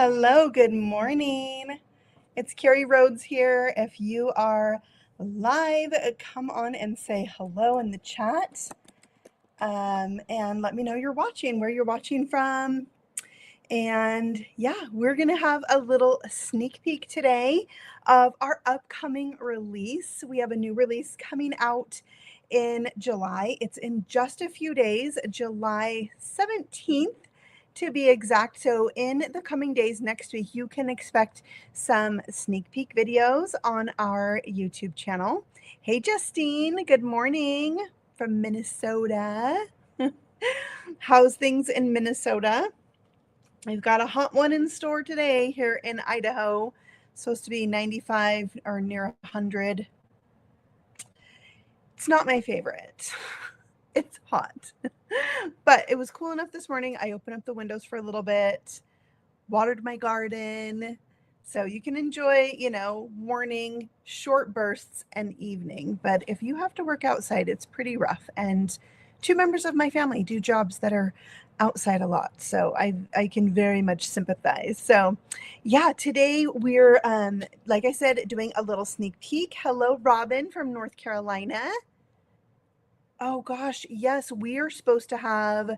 Hello, good morning. It's Carrie Rhodes here. If you are live, come on and say hello in the chat. And let me know you're watching, where you're watching from. And yeah, we're going to have a little sneak peek today of our upcoming release. We have a new release coming out in July. It's in just a few days, July 17th to be exact. So in the coming days next week, you can expect some sneak peek videos on our YouTube channel. Hey, Justine, good morning from Minnesota. How's things in Minnesota? We've got a hot one in store today here in Idaho. Supposed to be 95 or near 100. It's not my favorite. It's hot. But it was cool enough this morning. I opened up the windows for a little bit, watered my garden. So you can enjoy, morning, short bursts, and evening. But if you have to work outside, it's pretty rough. And two members of my family do jobs that are outside a lot. So I can very much sympathize. So yeah, today we're, like I said, doing a little sneak peek. Hello, Robin from North Carolina. Oh gosh, yes, we are supposed to have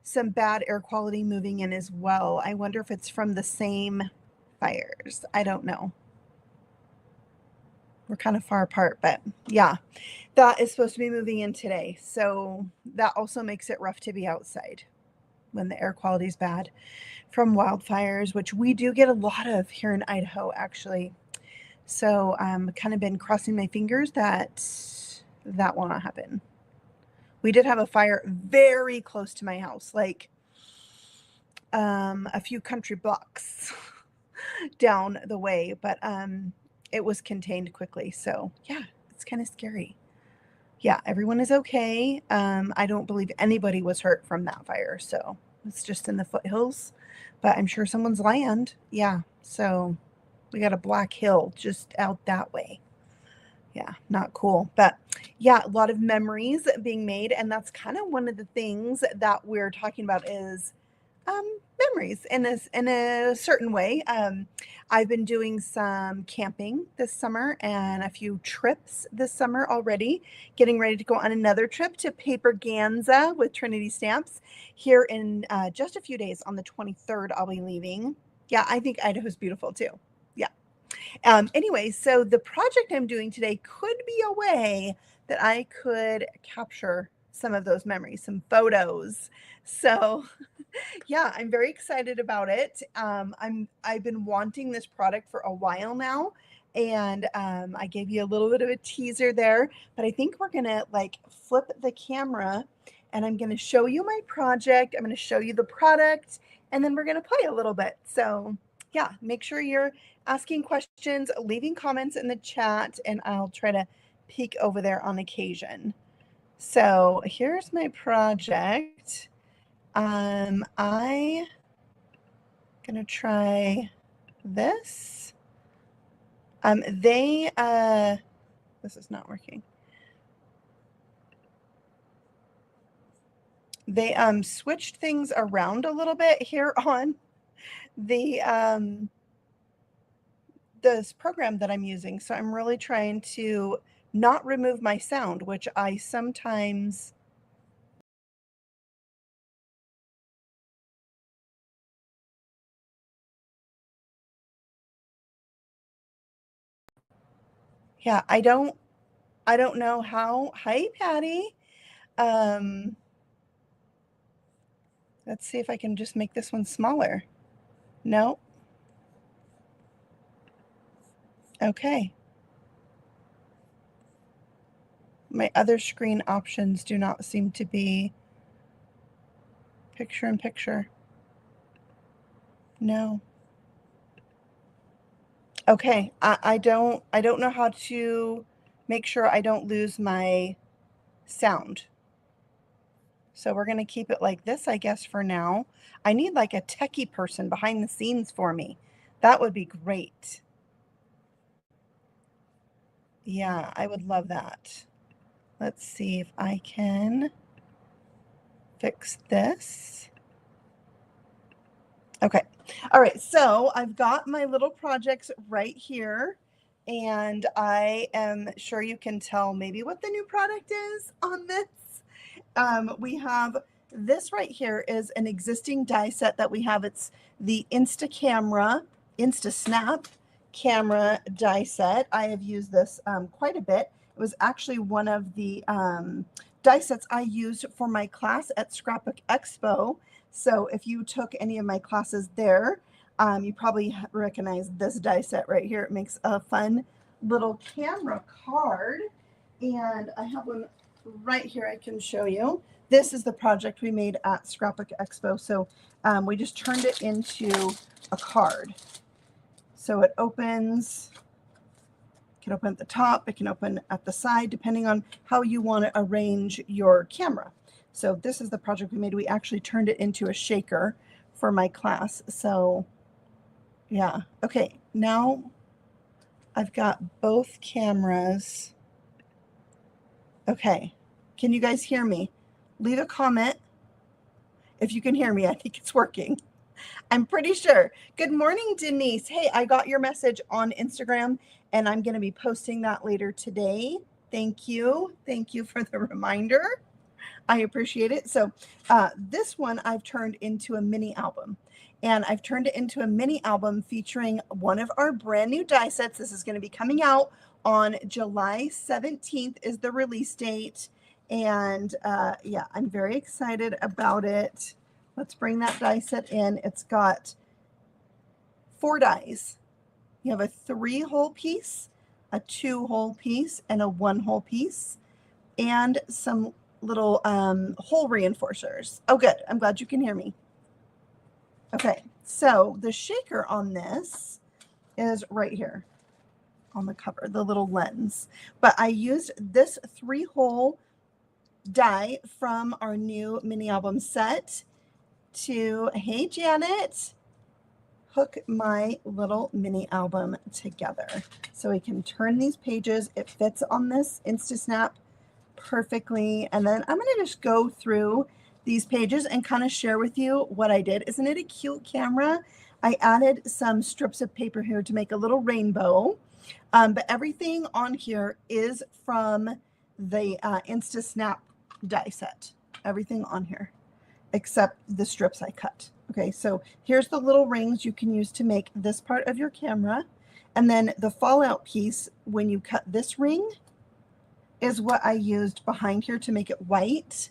some bad air quality moving in as well. I wonder if it's from the same fires. I don't know. We're kind of far apart, but yeah, that is supposed to be moving in today. So that also makes it rough to be outside when the air quality is bad from wildfires, which we do get a lot of here in Idaho, actually. So I'm kind of been crossing my fingers that that will not happen. We did have a fire very close to my house, like a few country blocks down the way, but it was contained quickly. So yeah, it's kind of scary. Yeah, everyone is okay. I don't believe anybody was hurt from that fire. So it's just in the foothills, but I'm sure someone's land. Yeah. So we got a black hill just out that way. Yeah, not cool. But yeah, a lot of memories being made. And that's kind of one of the things that we're talking about is memories in a certain way. I've been doing some camping this summer and a few trips this summer already, getting ready to go on another trip to Paperganza with Trinity Stamps here in just a few days. On the 23rd, I'll be leaving. Yeah, I think Idaho's beautiful too. Yeah. Anyway, so the project I'm doing today could be a way that I could capture some of those memories, some photos. So yeah, I'm very excited about it. I've been wanting this product for a while now, and I gave you a little bit of a teaser there, but I think we're gonna like flip the camera and I'm gonna show you my project. I'm gonna show you the product, and then we're gonna play a little bit. So yeah, make sure you're asking questions, leaving comments in the chat, and I'll try to peek over there on occasion. So here's my project. I gonna try this. This is not working. They switched things around a little bit here on the this program that I'm using. So I'm really trying to not remove my sound, which I sometimes yeah, I don't know how. Hi, Patty. Um, let's see if I can just make this one smaller. No. Okay. My other screen options do not seem to be picture in picture. No. Okay. I don't know how to make sure I don't lose my sound. So we're going to keep it like this, I guess, for now. I need like a techie person behind the scenes for me. That would be great. Yeah, I would love that. Let's see if I can fix this. Okay, All right, so I've got my little projects right here, and I am sure you can tell maybe what the new product is on this. We have this right here is an existing die set that we have. It's the Insta Snap camera die set. I have used this quite a bit. It was actually one of the die sets I used for my class at Scrapbook Expo. So if you took any of my classes there, you probably recognize this die set right here. It makes a fun little camera card. And I have one right here I can show you. This is the project we made at Scrapbook Expo. So we just turned it into a card. So it opens, it can open at the top, it can open at the side, depending on how you want to arrange your camera. So this is the project we made. We actually turned it into a shaker for my class. So yeah, okay, now I've got both cameras. Okay, can you guys hear me? Leave a comment if you can hear me. I think it's working. I'm pretty sure. Good morning, Denise. Hey, I got your message on Instagram, and I'm going to be posting that later today. Thank you. Thank you for the reminder. I appreciate it. So this one I've turned into a mini album. And I've turned it into a mini album featuring one of our brand new die sets. This is going to be coming out on July 17th is the release date. And yeah, I'm very excited about it. Let's bring that die set in. It's got 4 dies. You have a 3-hole piece, a 2-hole piece, and a 1-hole piece, and some little hole reinforcers. Oh, good. I'm glad you can hear me. Okay, so the shaker on this is right here on the cover, the little lens. But I used this 3-hole die from our new mini album set to, hey Janet, hook my little mini album together. So we can turn these pages. It fits on this InstaSnap perfectly. And then I'm going to just go through these pages and kind of share with you what I did. Isn't it a cute camera? I added some strips of paper here to make a little rainbow. But everything on here is from the InstaSnap die set. Everything on here, except the strips I cut. Okay, so here's the little rings you can use to make this part of your camera. And then the fallout piece, when you cut this ring, is what I used behind here to make it white.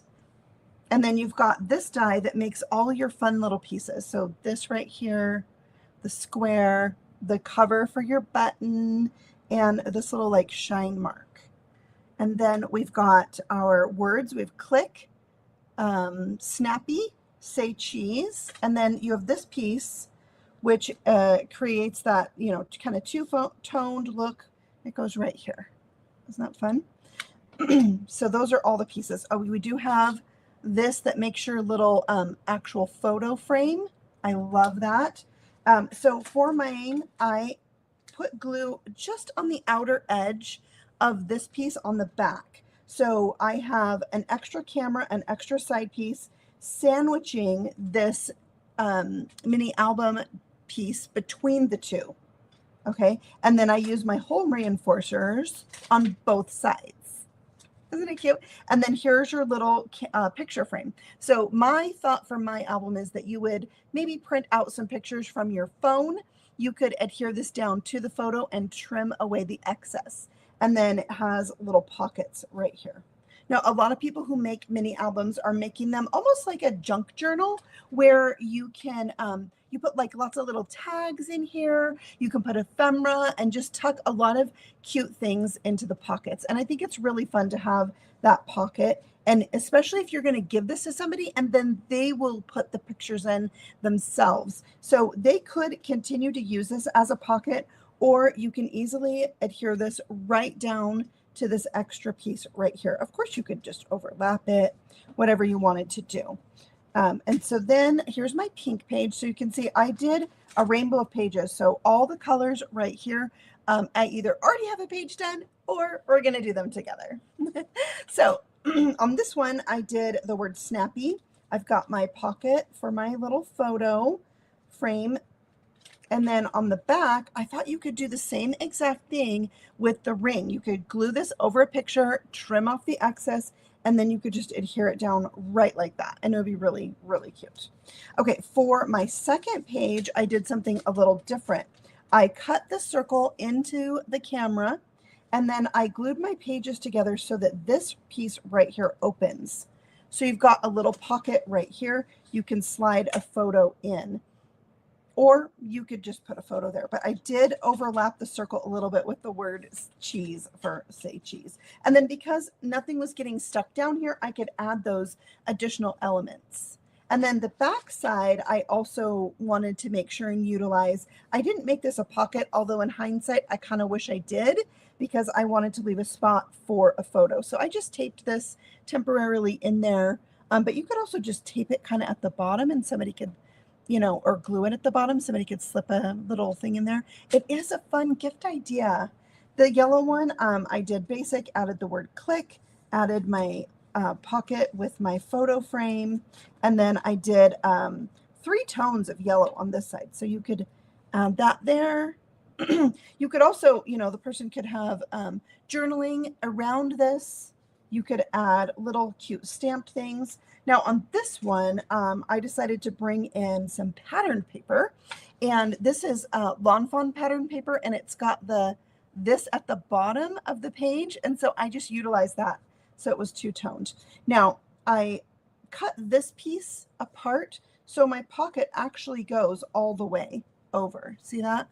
And then you've got this die that makes all your fun little pieces. So this right here, the square, the cover for your button, and this little like shine mark. And then we've got our words. We have click, snappy, say cheese, and then you have this piece which creates that, you know, kind of two-toned look. It goes right here. Isn't that fun? So those are all the pieces. Oh, we do have this that makes your little actual photo frame. I love that. So for mine, I put glue just on the outer edge of this piece on the back. So I have an extra camera, an extra side piece, sandwiching this mini album piece between the two. Okay, and then I use my hole reinforcers on both sides. Isn't it cute? And then here's your little picture frame. So my thought for my album is that you would maybe print out some pictures from your phone. You could adhere this down to the photo and trim away the excess. And then it has little pockets right here. Now, a lot of people who make mini albums are making them almost like a junk journal where you can, you put like lots of little tags in here. You can put ephemera and just tuck a lot of cute things into the pockets. And I think it's really fun to have that pocket. And especially if you're going to give this to somebody and then they will put the pictures in themselves. So they could continue to use this as a pocket, or you can easily adhere this right down to this extra piece right here. Of course, you could just overlap it, whatever you wanted to do. And so then here's my pink page. So you can see I did a rainbow of pages. So all the colors right here, I either already have a page done or we're going to do them together. So on this one, I did the word snappy. I've got my pocket for my little photo frame And then on the back, I thought you could do the same exact thing with the ring. You could glue this over a picture, trim off the excess, and then you could just adhere it down right like that. And it would be really, really cute. Okay, for my second page, I did something a little different. I cut the circle into the camera, and then I glued my pages together so that this piece right here opens. So you've got a little pocket right here. You can slide a photo in, or you could just put a photo there. But I did overlap the circle a little bit with the word cheese for say cheese. And then because nothing was getting stuck down here, I could add those additional elements. And then the back side, I also wanted to make sure and utilize, I didn't make this a pocket, although in hindsight, I kind of wish I did, because I wanted to leave a spot for a photo. So I just taped this temporarily in there. But you could also just tape it kind of at the bottom, and somebody could, you know, or glue it at the bottom. Somebody could slip a little thing in there. It is a fun gift idea. The yellow one, I did basic, added the word click, added my pocket with my photo frame, and then I did 3 tones of yellow on this side. So you could add that there. You could also, you know, the person could have journaling around this. You could add little cute stamped things. Now on this one, I decided to bring in some pattern paper, and this is Lawn Fawn pattern paper, and it's got this at the bottom of the page, and so I just utilized that, so it was 2-toned. Now I cut this piece apart, so my pocket actually goes all the way over. See that?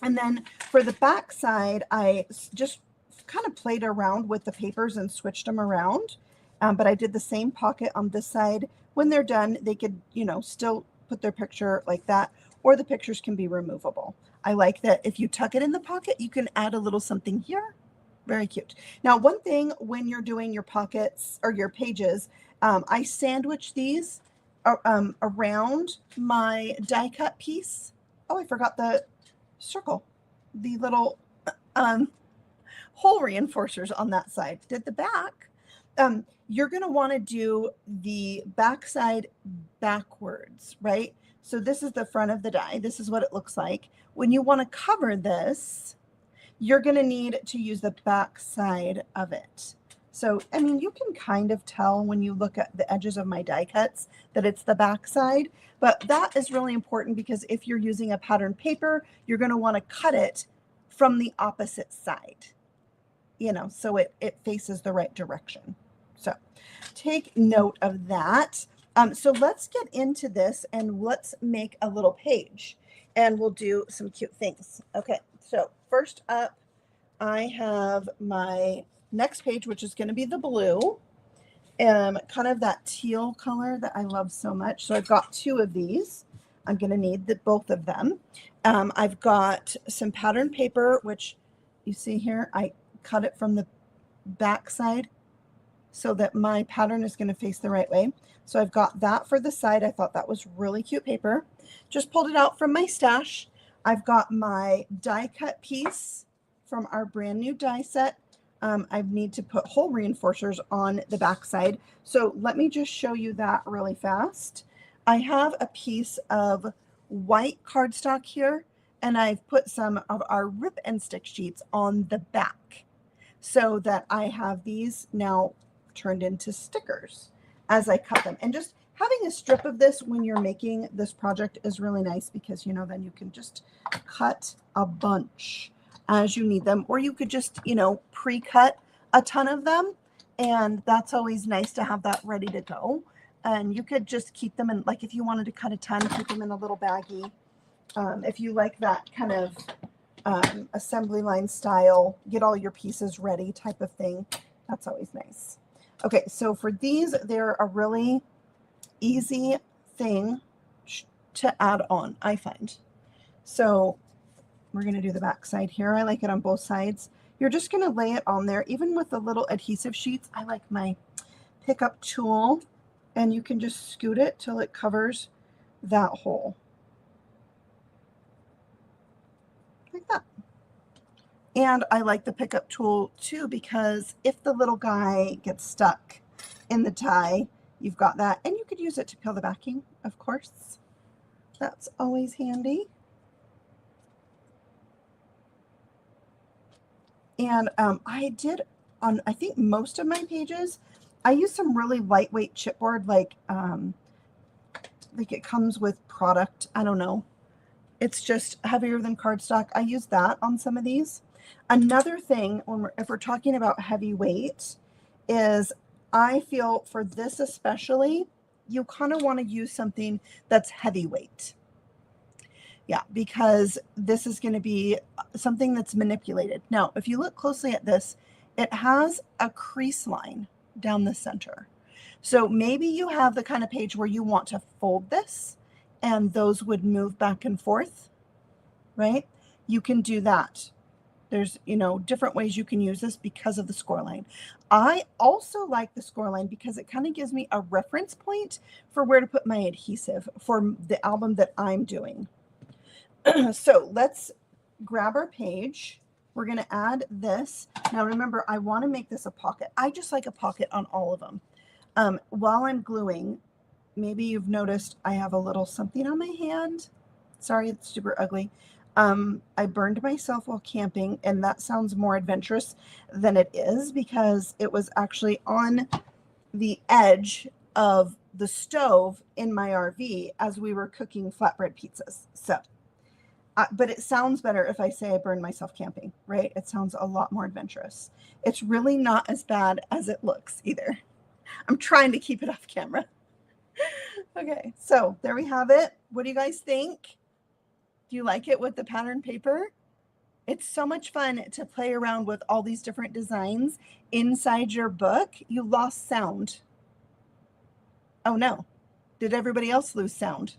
And then for the back side, I just kind of played around with the papers and switched them around. But I did the same pocket on this side. When they're done, they could, you know, still put their picture like that, or the pictures can be removable. I like that if you tuck it in the pocket, you can add a little something here. Very cute. Now, one thing when you're doing your pockets or your pages, I sandwich these around my die cut piece. Oh, I forgot the circle, the little hole reinforcers on that side. Did the back. You're going to want to do the back side backwards, right? So this is the front of the die. This is what it looks like. When you want to cover this, you're going to need to use the back side of it. So, I mean, you can kind of tell when you look at the edges of my die cuts that it's the back side, but that is really important because if you're using a pattern paper, you're going to want to cut it from the opposite side, you know, so it faces the right direction. So take note of that. So let's get into this and let's make a little page and we'll do some cute things. Okay, so first up, I have my next page, which is going to be the blue, kind of that teal color that I love so much. So I've got 2 of these. I'm going to need both of them. I've got some pattern paper, which you see here, I cut it from the back side so that my pattern is going to face the right way. So I've got that for the side. I thought that was really cute paper. Just pulled it out from my stash. I've got my die cut piece from our brand new die set. I need to put hole reinforcers on the back side. So let me just show you that really fast. I have a piece of white cardstock here, and I've put some of our rip and stick sheets on the back so that I have these now turned into stickers as I cut them. And just having a strip of this when you're making this project is really nice because, you know, then you can just cut a bunch as you need them, or you could just, you know, pre-cut a ton of them, and that's always nice to have that ready to go. And you could just keep them in, like if you wanted to cut a ton, keep them in a little baggie. If you like that kind of assembly line style, get all your pieces ready type of thing, that's always nice. Okay, so for these, they're a really easy thing to add on, I find. So we're going to do the back side here. I like it on both sides. You're just going to lay it on there, even with the little adhesive sheets. I like my pickup tool, and you can just scoot it till it covers that hole. Like that. And I like the pickup tool too, because if the little guy gets stuck in the tie, you've got that. And you could use it to peel the backing, of course. That's always handy. And I did on, I think most of my pages, I use some really lightweight chipboard, like it comes with product. I don't know. It's just heavier than cardstock. I use that on some of these. Another thing, if we're talking about heavyweight, is I feel for this especially, you kind of want to use something that's heavyweight. Yeah, because this is going to be something that's manipulated. Now, if you look closely at this, it has a crease line down the center. So maybe you have the kind of page where you want to fold this and those would move back and forth, right? You can do that. There's, different ways you can use this because of the score line. I also like the score line because it kind of gives me a reference point for where to put my adhesive for the album that I'm doing. So let's grab our page. We're going to add this. Now remember, I want to make this a pocket. I just like a pocket on all of them. While I'm gluing, maybe you've noticed I have a little something on my hand. Sorry, it's super ugly. I burned myself while camping, and that sounds more adventurous than it is because it was actually on the edge of the stove in my RV as we were cooking flatbread pizzas. So, but it sounds better if I say I burned myself camping, right? It sounds a lot more adventurous. It's really not as bad as it looks either. I'm trying to keep it off camera. Okay, so there we have it. What do you guys think? Do you like it with the pattern paper? It's so much fun to play around with all these different designs inside your book. You lost sound. Oh no. Did everybody else lose sound?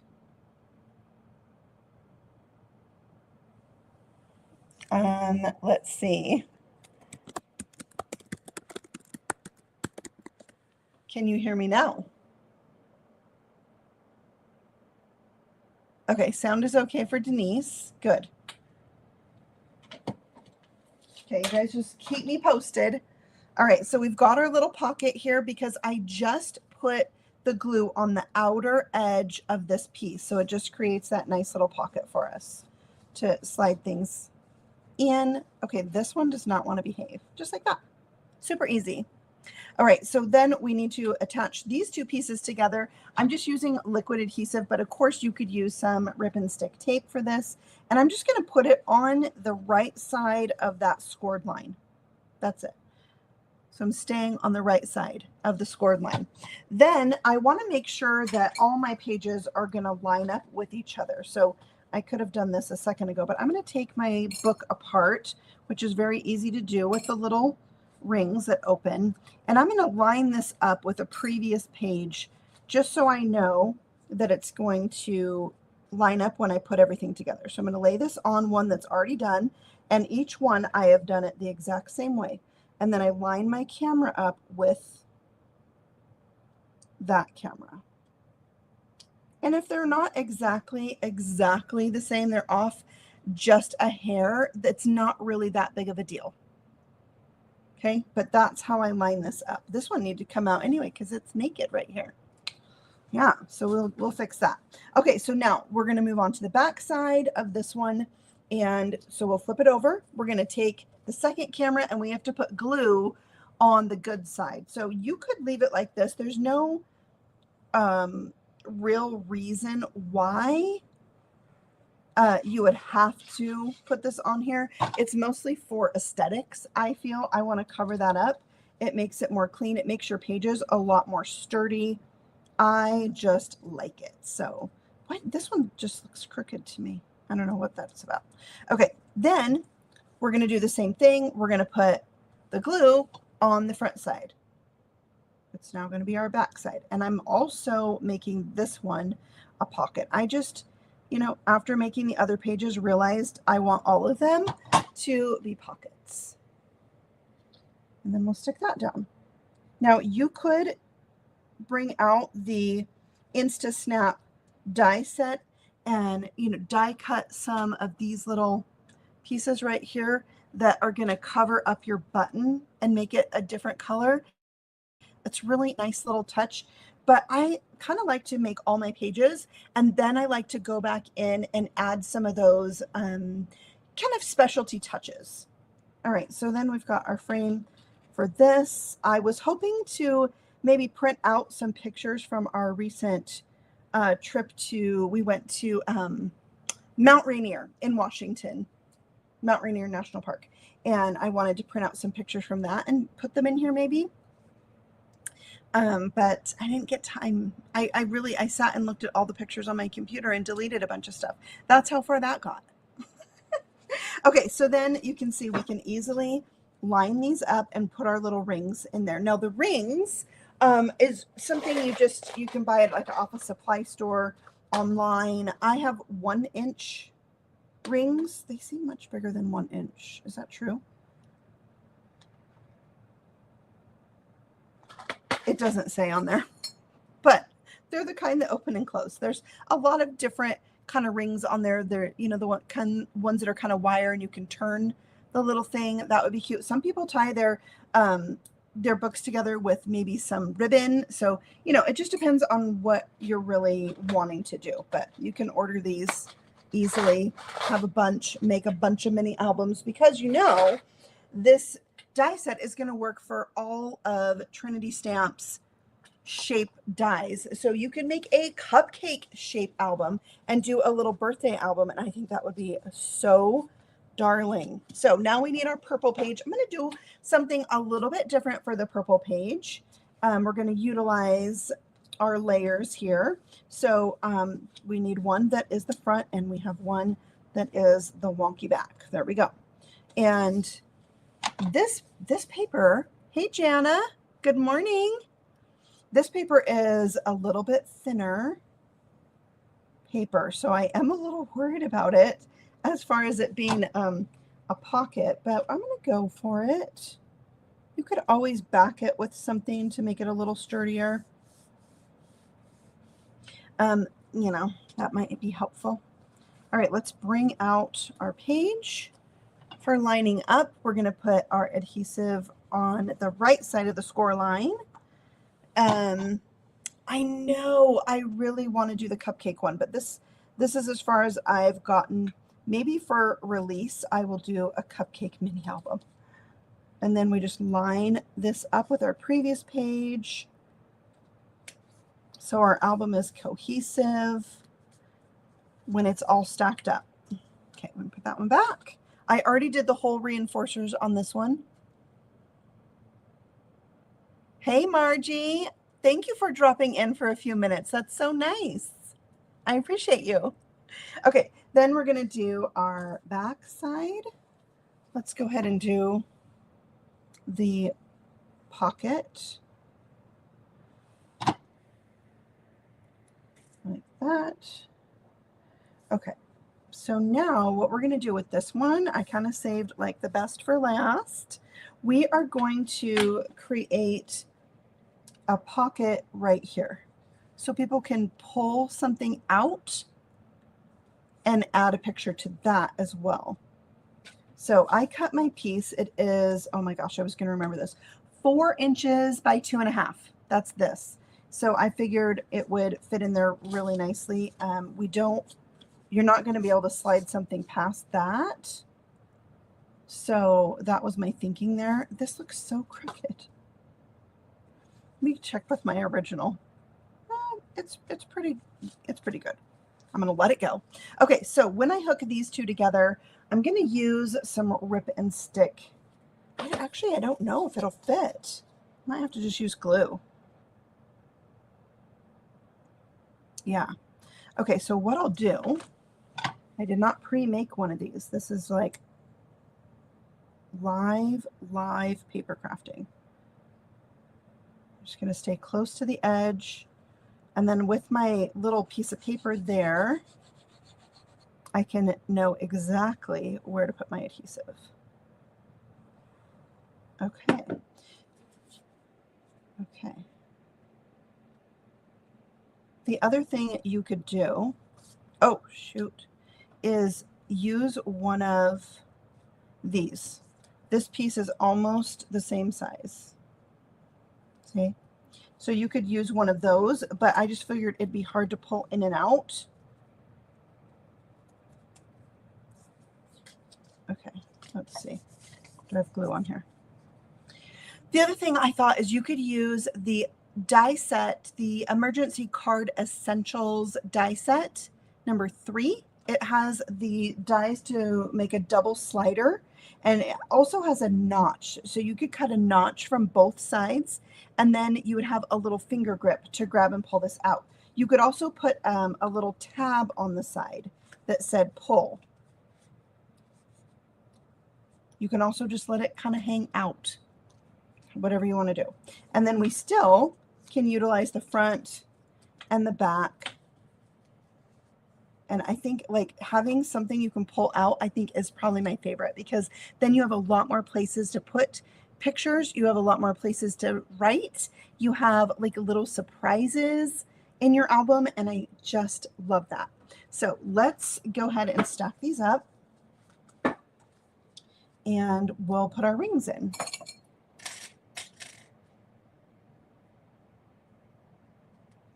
Let's see. Can you hear me now? Okay, sound is okay for Denise. Good. Okay, you guys just keep me posted. All right, so we've got our little pocket here because I just put the glue on the outer edge of this piece. So it just creates that nice little pocket for us to slide things in. Okay, this one does not want to behave. Just like that. Super easy. All right, so then we need to attach these two pieces together. I'm just using liquid adhesive, but of course you could use some rip and stick tape for this. And I'm just going to put it on the right side of that scored line. That's it. So I'm staying on the right side of the scored line. Then I want to make sure that all my pages are going to line up with each other. So I could have done this a second ago, but I'm going to take my book apart, which is very easy to do with the little rings that open. And I'm going to line this up with a previous page just so I know that it's going to line up when I put everything together. So I'm going to lay this on one that's already done, and each one I have done it the exact same way. And then I line my camera up with that camera. And if they're not exactly the same, they're off just a hair, that's not really that big of a deal. Okay, but that's how I line this up. This one needs to come out anyway because it's naked right here. Yeah, so we'll fix that. Okay, so now we're going to move on to the back side of this one. And so we'll flip it over. We're going to take the second camera and we have to put glue on the good side. So you could leave it like this. There's no real reason why you would have to put this on here. It's mostly for aesthetics. I feel I want to cover that up. It makes it more clean. It makes your pages a lot more sturdy. I just like it. So what, this one just looks crooked to me. I don't know what that's about. Okay, then we're going to do the same thing. We're going to put the glue on the front side. It's now going to be our back side. And I'm also making this one a pocket. I just, after making the other pages, realized I want all of them to be pockets. And then we'll stick that down. Now you could bring out the Insta Snap die set and, die cut some of these little pieces right here that are going to cover up your button and make it a different color. It's really nice little touch but I kind of like to make all my pages, and then I like to go back in and add some of those kind of specialty touches. All right, so then we've got our frame for this. I was hoping to maybe print out some pictures from our recent trip we went to Mount Rainier in Washington, Mount Rainier National Park. And I wanted to print out some pictures from that and put them in here maybe. But I didn't get time. I sat and looked at all the pictures on my computer and deleted a bunch of stuff. That's how far that got. Okay, so then you can see we can easily line these up and put our little rings in there. Now the rings is something you can buy at like an office supply store, online. I have 1-inch rings. They seem much bigger than 1 inch. Is that true? It doesn't say on there, but they're the kind that open and close. There's a lot of different kind of rings on there. They're, you know, the ones that are kind of wire and you can turn the little thing. That would be cute. Some people tie their books together with maybe some ribbon. So, you know, it just depends on what you're really wanting to do, but you can order these easily, have a bunch, make a bunch of mini albums, because you know, this die set is going to work for all of Trinity Stamps shape dies. So you can make a cupcake shape album and do a little birthday album. And I think that would be so darling. So now we need our purple page. I'm going to do something a little bit different for the purple page. We're going to utilize our layers here. So we need one that is the front and we have one that is the wonky back. There we go. And this paper, hey Jana, good morning. This paper is a little bit thinner paper, so I am a little worried about it as far as it being a pocket, but I'm going to go for it. You could always back it with something to make it a little sturdier. You know, that might be helpful. All right, let's bring out our page. For lining up, we're going to put our adhesive on the right side of the score line. I know I really want to do the cupcake one, but this is as far as I've gotten. Maybe for release, I will do a cupcake mini album. And then we just line this up with our previous page. So our album is cohesive when it's all stacked up. Okay, I'm going to put that one back. I already did the whole reinforcers on this one. Hey, Margie. Thank you for dropping in for a few minutes. That's so nice. I appreciate you. Okay, then we're going to do our back side. Let's go ahead and do the pocket. Like that. Okay, so now what we're going to do with this one, I kind of saved like the best for last. We are going to create a pocket right here so people can pull something out and add a picture to that as well. So I cut my piece. It is, oh my gosh, I was going to remember this, 4 inches by 2.5. That's this. So I figured it would fit in there really nicely. You're not going to be able to slide something past that. So that was my thinking there. This looks so crooked. Let me check with my original. It's pretty good. I'm going to let it go. Okay, so when I hook these two together, I'm going to use some rip and stick. Actually, I don't know if it'll fit. I might have to just use glue. Yeah. Okay, so what I'll do, I did not pre-make one of these. This is like live paper crafting. I'm just going to stay close to the edge. And then with my little piece of paper there, I can know exactly where to put my adhesive. Okay. Okay. The other thing you could do, oh shoot, is use one of these. This piece is almost the same size. See? So you could use one of those, but I just figured it'd be hard to pull in and out. Okay, let's see. Do I have glue on here? The other thing I thought is you could use the die set, the Emergency Card Essentials die set, number 3. It has the dies to make a double slider, and it also has a notch. So you could cut a notch from both sides, and then you would have a little finger grip to grab and pull this out. You could also put a little tab on the side that said pull. You can also just let it kind of hang out, whatever you want to do. And then we still can utilize the front and the back. And I think like having something you can pull out, I think is probably my favorite, because then you have a lot more places to put pictures. You have a lot more places to write. You have like little surprises in your album. And I just love that. So let's go ahead and stack these up, and we'll put our rings in.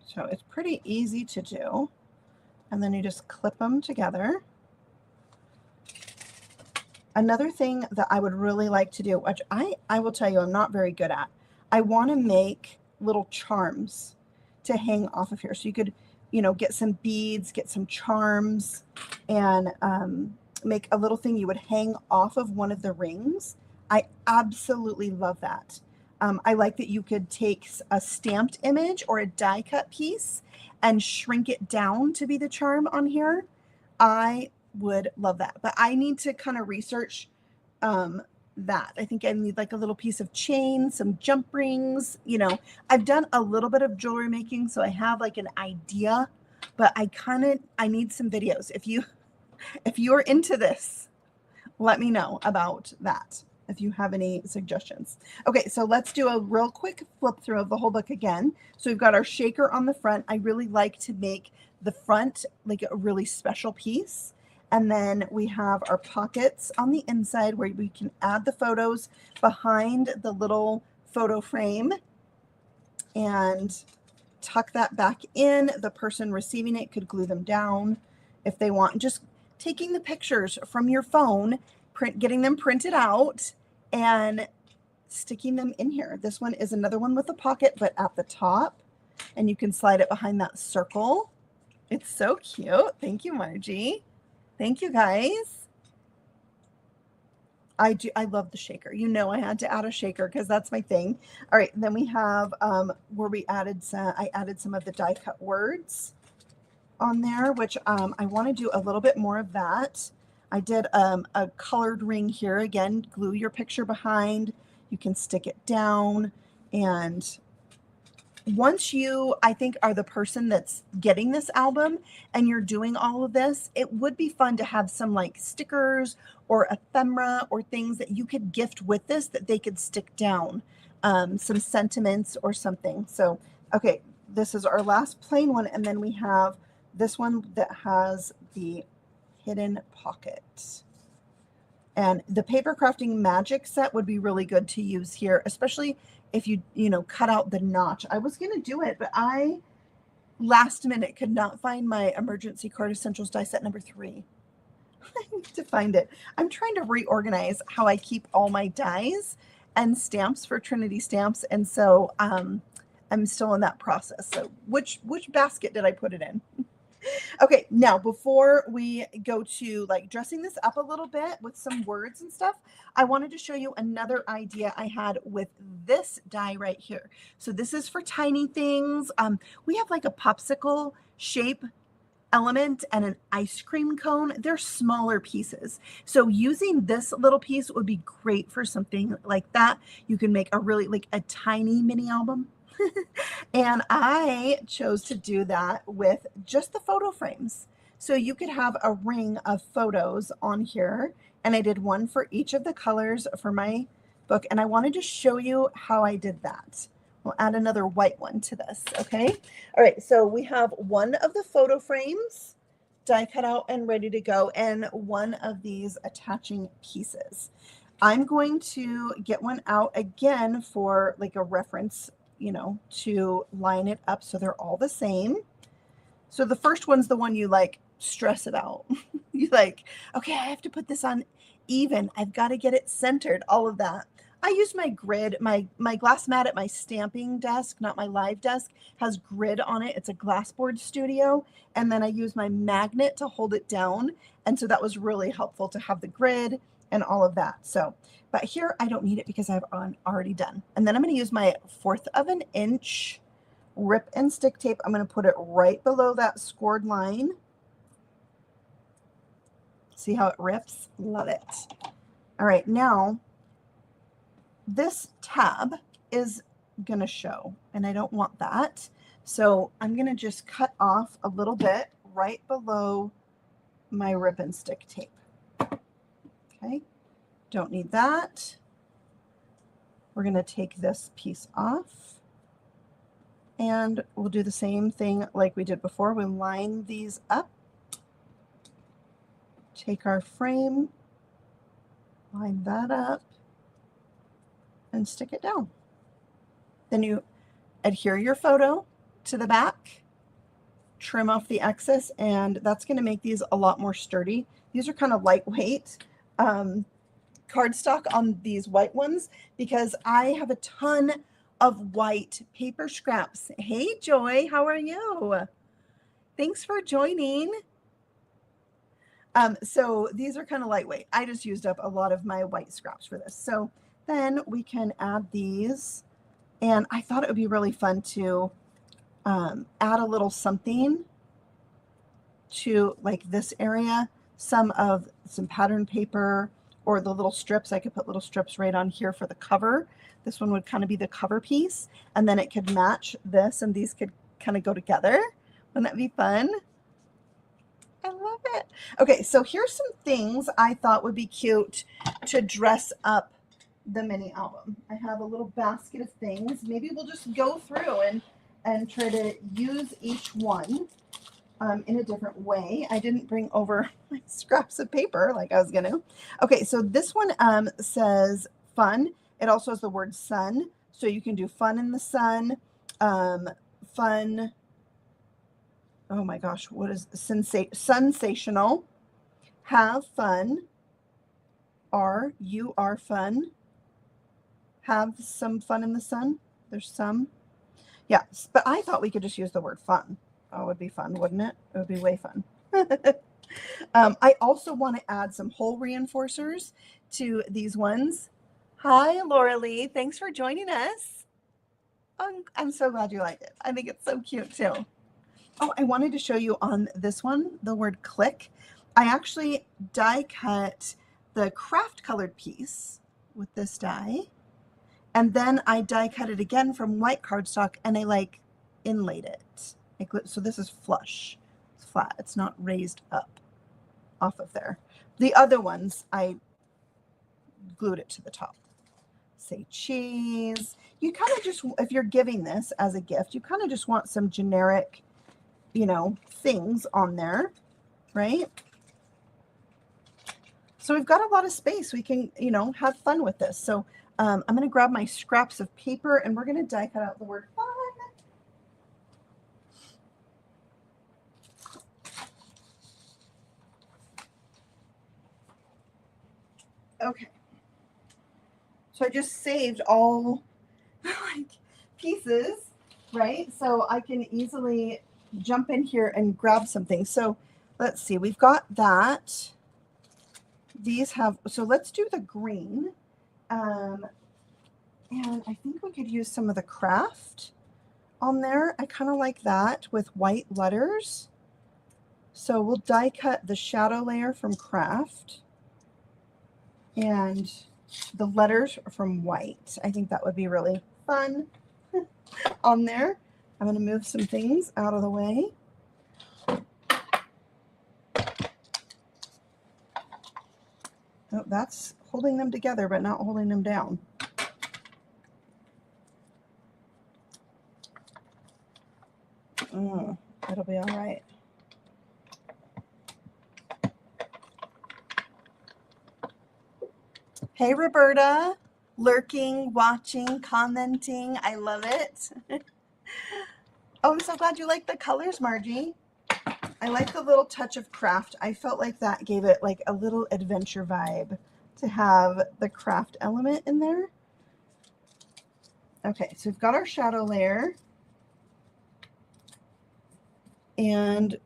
So it's pretty easy to do. And then you just clip them together. Another thing that I would really like to do, which I will tell you I'm not very good at, I want to make little charms to hang off of here. So you could, you know, get some beads, get some charms, and make a little thing you would hang off of one of the rings. I absolutely love that. I like that you could take a stamped image or a die cut piece and shrink it down to be the charm on here. I would love that, but I need to kind of research that. I think I need like a little piece of chain, some jump rings. You know, I've done a little bit of jewelry making, so I have like an idea, but I need some videos. If you're into this, let me know about that if you have any suggestions. Okay, so let's do a real quick flip through of the whole book again. So we've got our shaker on the front. I really like to make the front like a really special piece. And then we have our pockets on the inside where we can add the photos behind the little photo frame and tuck that back in. The person receiving it could glue them down if they want. Just taking the pictures from your phone, getting them printed out and sticking them in here. This one is another one with a pocket, but at the top, and you can slide it behind that circle. It's so cute. Thank you, Margie. Thank you, guys. I love the shaker. You know, I had to add a shaker because that's my thing. All right, then we have where I added some of the die cut words on there, which I want to do a little bit more of that. I did a colored ring here. Again, glue your picture behind. You can stick it down. And once you, I think, are the person that's getting this album and you're doing all of this, it would be fun to have some like stickers or ephemera or things that you could gift with this that they could stick down, some sentiments or something. So, okay, this is our last plain one. And then we have this one that has the hidden pocket. And the paper crafting magic set would be really good to use here, especially if you cut out the notch. I was going to do it, but I last minute could not find my Emergency Card Essentials die set number 3. I need to find it. I'm trying to reorganize how I keep all my dies and stamps for Trinity Stamps, and so I'm still in that process. So which basket did I put it in? Okay, now before we go to like dressing this up a little bit with some words and stuff, I wanted to show you another idea I had with this die right here. So this is for tiny things. We have like a popsicle shape element and an ice cream cone. They're smaller pieces. So using this little piece would be great for something like that. You can make a really like a tiny mini album. And I chose to do that with just the photo frames. So you could have a ring of photos on here. And I did one for each of the colors for my book. And I wanted to show you how I did that. We'll add another white one to this. Okay. All right. So we have one of the photo frames die cut out and ready to go, and one of these attaching pieces. I'm going to get one out again for like a reference you know, to line it up so they're all the same. So the first one's the one you like stress about. You like, okay, I have to put this on even. I've got to get it centered, all of that. I use my grid, my glass mat at my stamping desk, not my live desk, has grid on it. It's a glassboard studio. And then I use my magnet to hold it down. And so that was really helpful to have the grid and all of that. So, but here I don't need it because I've already done. And then I'm going to use my 1/4 of an inch rip and stick tape. I'm going to put it right below that scored line. See how it rips? Love it. All right, now this tab is going to show, and I don't want that. So I'm going to just cut off a little bit right below my rip and stick tape. Okay, don't need that. We're going to take this piece off, and we'll do the same thing like we did before. We'll line these up. Take our frame, line that up, and stick it down. Then you adhere your photo to the back, trim off the excess, and that's going to make these a lot more sturdy. These are kind of lightweight cardstock on these white ones because I have a ton of white paper scraps. Hey, Joy, how are you? Thanks for joining. So these are kind of lightweight. I just used up a lot of my white scraps for this. So then we can add these, and I thought it would be really fun to add a little something to like this area, some pattern paper or the little strips. I could put little strips right on here for the cover. This one would kind of be the cover piece, and then it could match this, and these could kind of go together. Wouldn't that be fun? I love it. Okay, so here's some things I thought would be cute to dress up the mini album. I have a little basket of things. Maybe we'll just go through and try to use each one in a different way. I didn't bring over my scraps of paper like I was going to. Okay, so this one says fun. It also has the word sun, so you can do fun in the sun, fun. Oh my gosh, what is sensational? Have fun. You are fun. Have some fun in the sun. There's some. Yeah, but I thought we could just use the word fun. Oh, it would be fun, wouldn't it? It would be way fun. I also want to add some hole reinforcers to these ones. Hi, Laura Lee. Thanks for joining us. I'm so glad you like it. I think it's so cute too. Oh, I wanted to show you on this one, the word click. I actually die cut the craft colored piece with this die. And then I die cut it again from white cardstock, and I like inlaid it. So this is flush. It's flat. It's not raised up off of there. The other ones, I glued it to the top. Say cheese. You kind of just, if you're giving this as a gift, you kind of just want some generic, you know, things on there, right? So we've got a lot of space. We can, you know, have fun with this. So I'm going to grab my scraps of paper, and we're going to die cut out the word fun. Okay. So I just saved all like pieces, right? So I can easily jump in here and grab something. So let's see, we've got that. These have, so let's do the green. And I think we could use some of the craft on there. I kind of like that with white letters. So we'll die cut the shadow layer from craft and the letters from white. I think that would be really fun on there. I'm going to move some things out of the way. Oh, that's holding them together, but not holding them down. It'll be all right. Hey, Roberta. lurking, watching, commenting. I love it. Oh, I'm so glad you like the colors, Margie. I like the little touch of craft. I felt like that gave it like a little adventure vibe to have the craft element in there. Okay, so we've got our shadow layer. And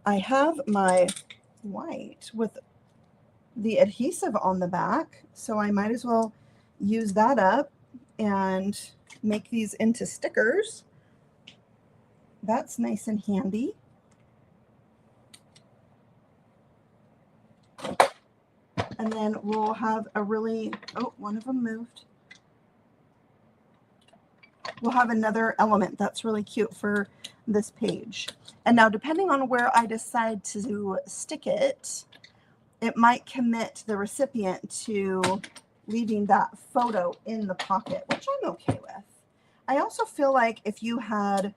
I have my white with the adhesive on the back, so I might as well use that up and make these into stickers. That's nice and handy. And then we'll have a really, oh, one of them moved. We'll have another element that's really cute for this page. And now depending on where I decide to stick it, it might commit the recipient to leaving that photo in the pocket, which I'm okay with. I also feel like if you had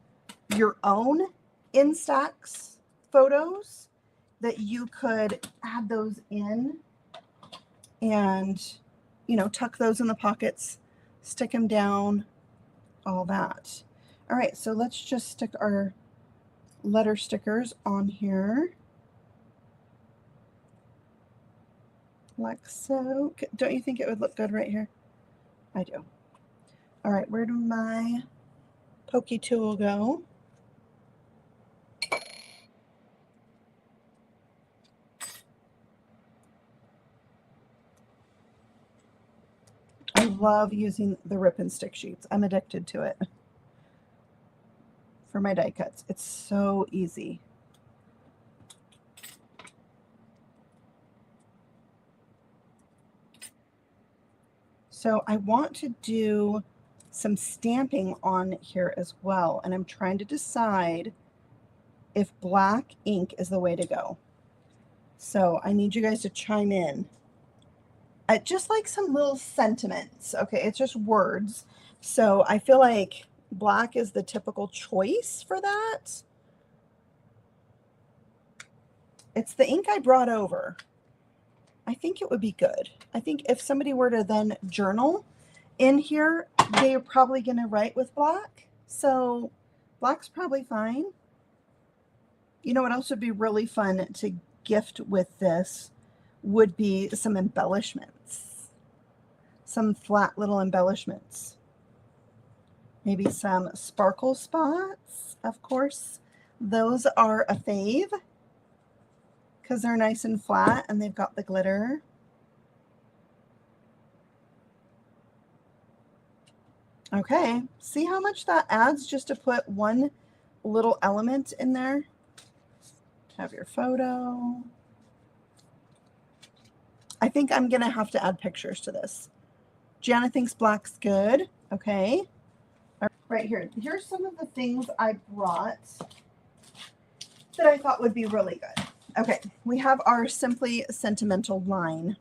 your own Instax photos, that you could add those in and, you know, tuck those in the pockets, stick them down, all that. All right, so let's just stick our letter stickers on here. Like so. Don't you think it would look good right here? I do. All right, where do my pokey tool go? I love using the rip and stick sheets. I'm addicted to it for my die cuts. It's so easy. So I want to do some stamping on here as well, and I'm trying to decide if black ink is the way to go. So I need you guys to chime in. Just like some little sentiments. Okay, it's just words. So I feel like black is the typical choice for that. It's the ink I brought over. I think it would be good. I think if somebody were to then journal in here, they're probably going to write with black. So black's probably fine. You know what else would be really fun to gift with this would be some embellishments. Some flat little embellishments. Maybe some sparkle spots, of course. Those are a fave because they're nice and flat and they've got the glitter. Okay, see how much that adds just to put one little element in there? Have your photo. I think I'm going to have to add pictures to this. Jana thinks black's good. Okay. Right here. Here's some of the things I brought that I thought would be really good. Okay, we have our Simply Sentimental line.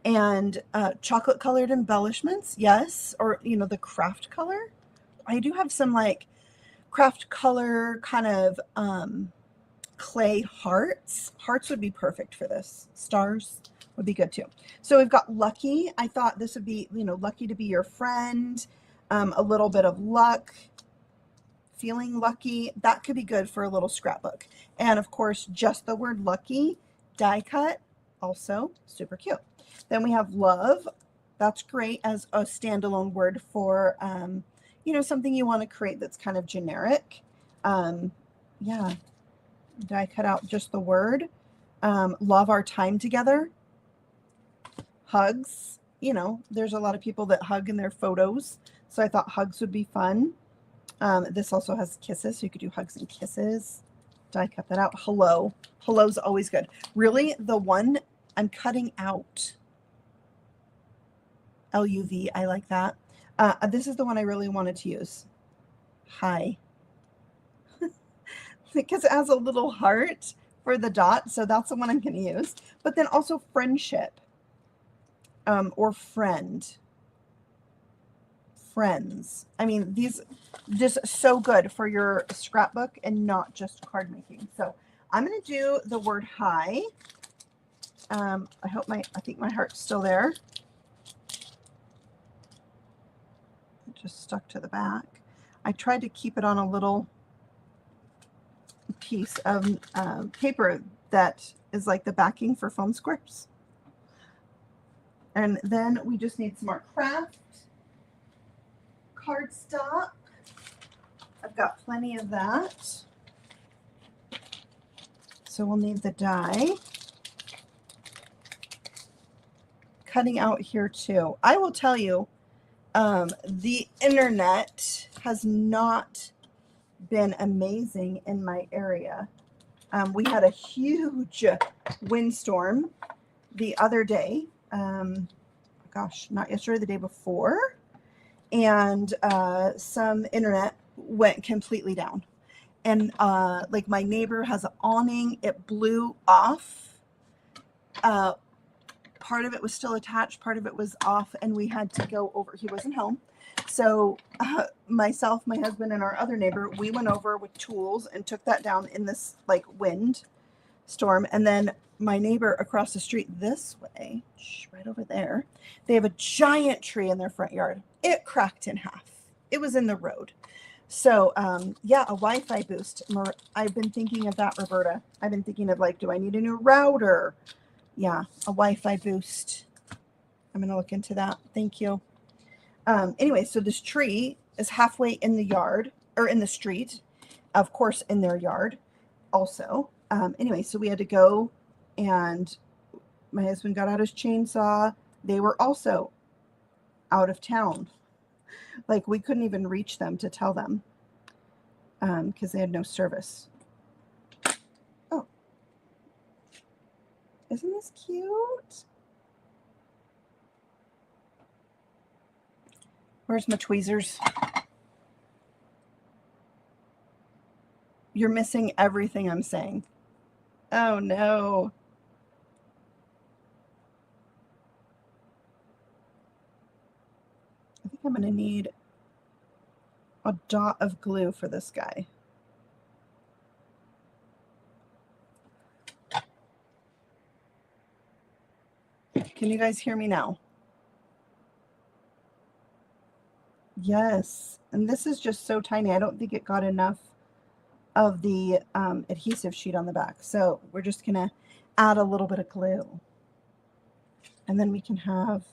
And chocolate colored embellishments, yes. Or, you know, the craft color. I do have some like craft color kind of clay hearts. Hearts would be perfect for this. Stars would be good too. So we've got lucky. I thought this would be, you know, lucky to be your friend. A little bit of luck. Feeling lucky. That could be good for a little scrapbook. And of course, just the word lucky die cut. Also super cute. Then we have love. That's great as a standalone word for, you know, something you want to create that's kind of generic. Yeah. Die cut out just the word. Love our time together. Hugs. You know, there's a lot of people that hug in their photos. So I thought hugs would be fun. This also has kisses. So you could do hugs and kisses. Die cut that out. Hello. Hello's always good. Really, the one I'm cutting out. LUV. I like that. This is the one I really wanted to use. Hi. Because it has a little heart for the dot. So that's the one I'm going to use. But then also friendship. Or friend. Friends. I mean, these just so good for your scrapbook and not just card making. So I'm going to do the word hi. I think my heart's still there. It just stuck to the back. I tried to keep it on a little piece of paper that is like the backing for foam squares. And then we just need some more craft cardstock. I've got plenty of that. So we'll need the die. Cutting out here too. I will tell you, the internet has not been amazing in my area. We had a huge windstorm the other day. Gosh, not yesterday, the day before. And some internet went completely down. And like my neighbor has an awning, it blew off. Part of it was still attached, part of it was off, and we had to go over. He wasn't home. So myself, my husband, and our other neighbor, we went over with tools and took that down in this like wind storm. And then my neighbor across the street this way, right over there, they have a giant tree in their front yard. It cracked in half. It was in the road. So yeah, a Wi-Fi boost. I've been thinking of that, Roberta. I've been thinking of like, do I need a new router? Yeah, a Wi-Fi boost. I'm going to look into that. Thank you. Anyway, so this tree is halfway in the yard, or in the street, of course, in their yard also. Anyway, so we had to go, and my husband got out his chainsaw. They were also out of town. Like, we couldn't even reach them to tell them because they had no service. Oh, isn't this cute? Where's my tweezers? You're missing everything I'm saying. Oh no. I think I'm going to need a dot of glue for this guy. Can you guys hear me now? Yes. And this is just so tiny. I don't think it got enough of the adhesive sheet on the back. So we're just going to add a little bit of glue. And then we can have,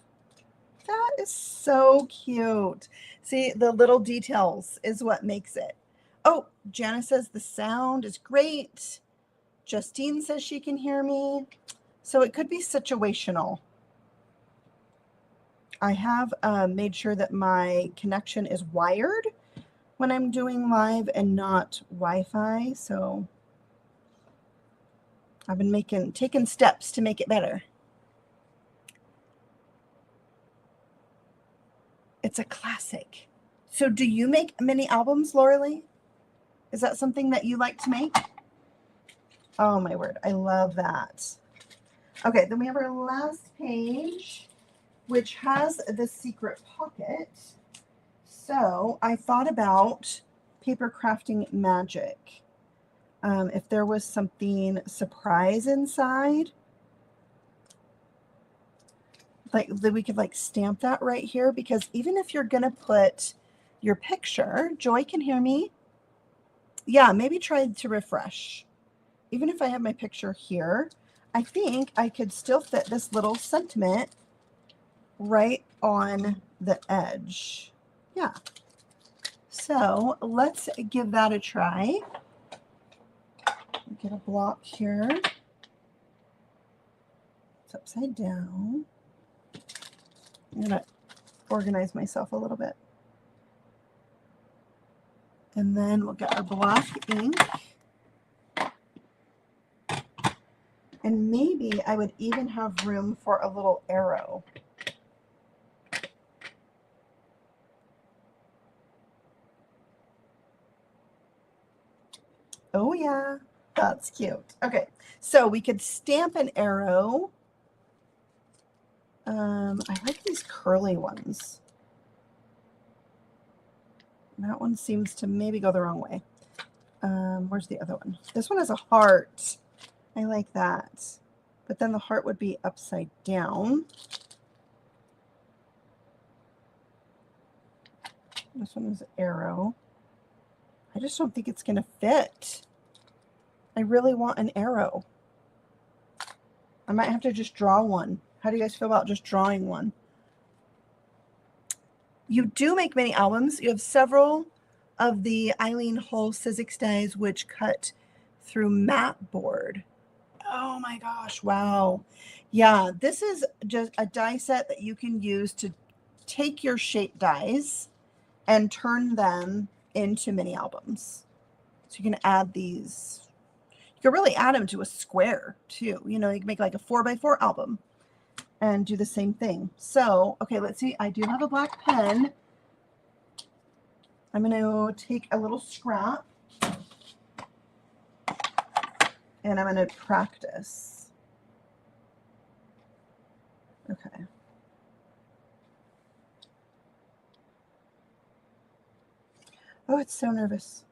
that is so cute. See, the little details is what makes it. Oh, Janice says the sound is great. Justine says she can hear me. So it could be situational. I have made sure that my connection is wired when I'm doing live and not Wi-Fi. So I've been taking steps to make it better. It's a classic. So do you make mini albums, Lauralee? Is that something that you like to make? Oh my word, I love that. Okay, then we have our last page, which has the secret pocket. So I thought about paper crafting magic. If there was something surprise inside, like that we could like stamp that right here, because even if you're gonna put your picture, Joy can hear me. Yeah, maybe try to refresh. Even if I have my picture here, I think I could still fit this little sentiment right on the edge. Yeah. So let's give that a try. Get a block here. It's upside down. I'm going to organize myself a little bit. And then we'll get our black ink. And maybe I would even have room for a little arrow. Oh yeah, that's cute. Okay, so we could stamp an arrow. I like these curly ones. That one seems to maybe go the wrong way. Where's the other one? This one has a heart. I like that. but then the heart would be upside down. This one is arrow. I just don't think it's going to fit. I really want an arrow. I might have to just draw one. How do you guys feel about just drawing one? You do make mini albums. You have several of the Eileen Hull Sizzix dies which cut through mat board. Oh my gosh, wow. Yeah, this is just a die set that you can use to take your shape dies and turn them into mini albums. So you can add these. You can really add them to a square too. You know, you can make like a 4x4 album and do the same thing. So, okay, let's see. I do have a black pen. I'm going to take a little scrap and I'm going to practice. Okay. Oh, it's so nervous.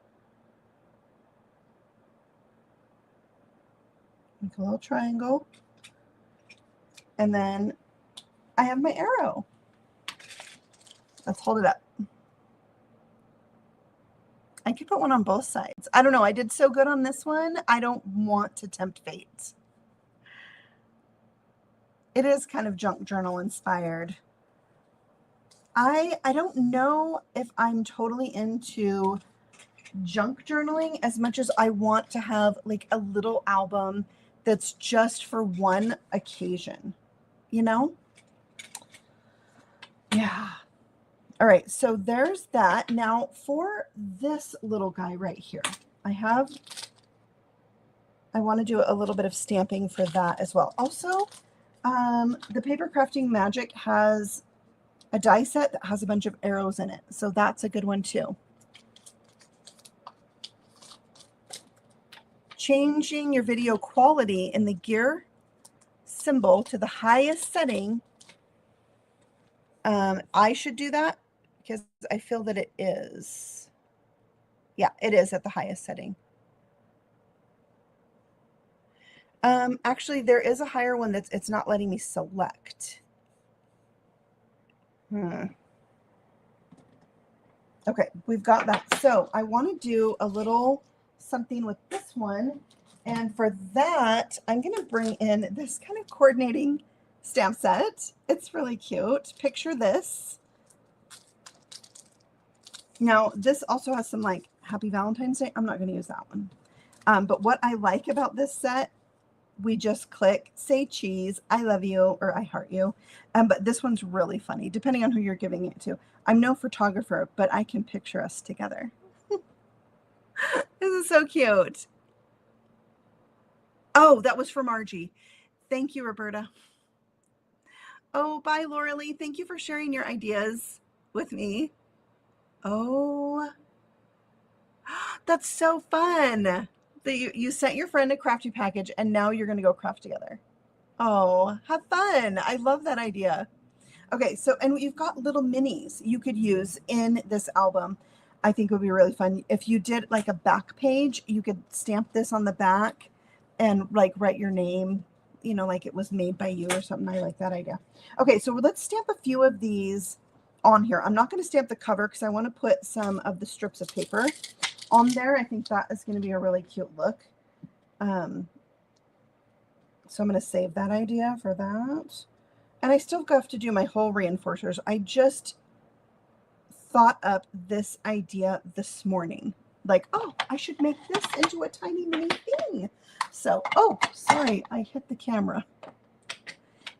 Make a little triangle. And then I have my arrow. Let's hold it up. I could put one on both sides. I don't know. I did so good on this one. I don't want to tempt fate. It is kind of junk journal inspired. I don't know if I'm totally into junk journaling as much as I want to have like a little album that's just for one occasion, you know? Yeah. All right, so there's that. Now for this little guy right here, I want to do a little bit of stamping for that as well. Also, the Paper Crafting Magic has a die set that has a bunch of arrows in it, so that's a good one too. Changing your video quality in the gear symbol to the highest setting. I should do that because I feel that it is. Yeah, it is at the highest setting. Actually, there is a higher one that's it's not letting me select. Okay, we've got that. So I want to do a little something with this one. And for that, I'm going to bring in this kind of coordinating stamp set. It's really cute. Picture this. Now, this also has some like Happy Valentine's Day. I'm not going to use that one. But what I like about this set, we just click, say cheese, I love you, or I heart you. But this one's really funny, depending on who you're giving it to. I'm no photographer, but I can picture us together. This is so cute. Oh, that was for Margie. Thank you, Roberta. Oh, bye, Laura Lee. Thank you for sharing your ideas with me. Oh, that's so fun that you sent your friend a crafty package and now you're going to go craft together. Oh, have fun. I love that idea. Okay, so, and you've got little minis you could use in this album. I think it would be really fun. If you did like a back page, you could stamp this on the back and like write your name, you know, like it was made by you or something. I like that idea. Okay, so let's stamp a few of these on here. I'm not going to stamp the cover because I want to put some of the strips of paper on there. I think that is going to be a really cute look. So I'm going to save that idea for that. And I still have to do my whole reinforcers. I just thought up this idea this morning. Like, oh, I should make this into a tiny mini thing. So, oh, sorry, I hit the camera.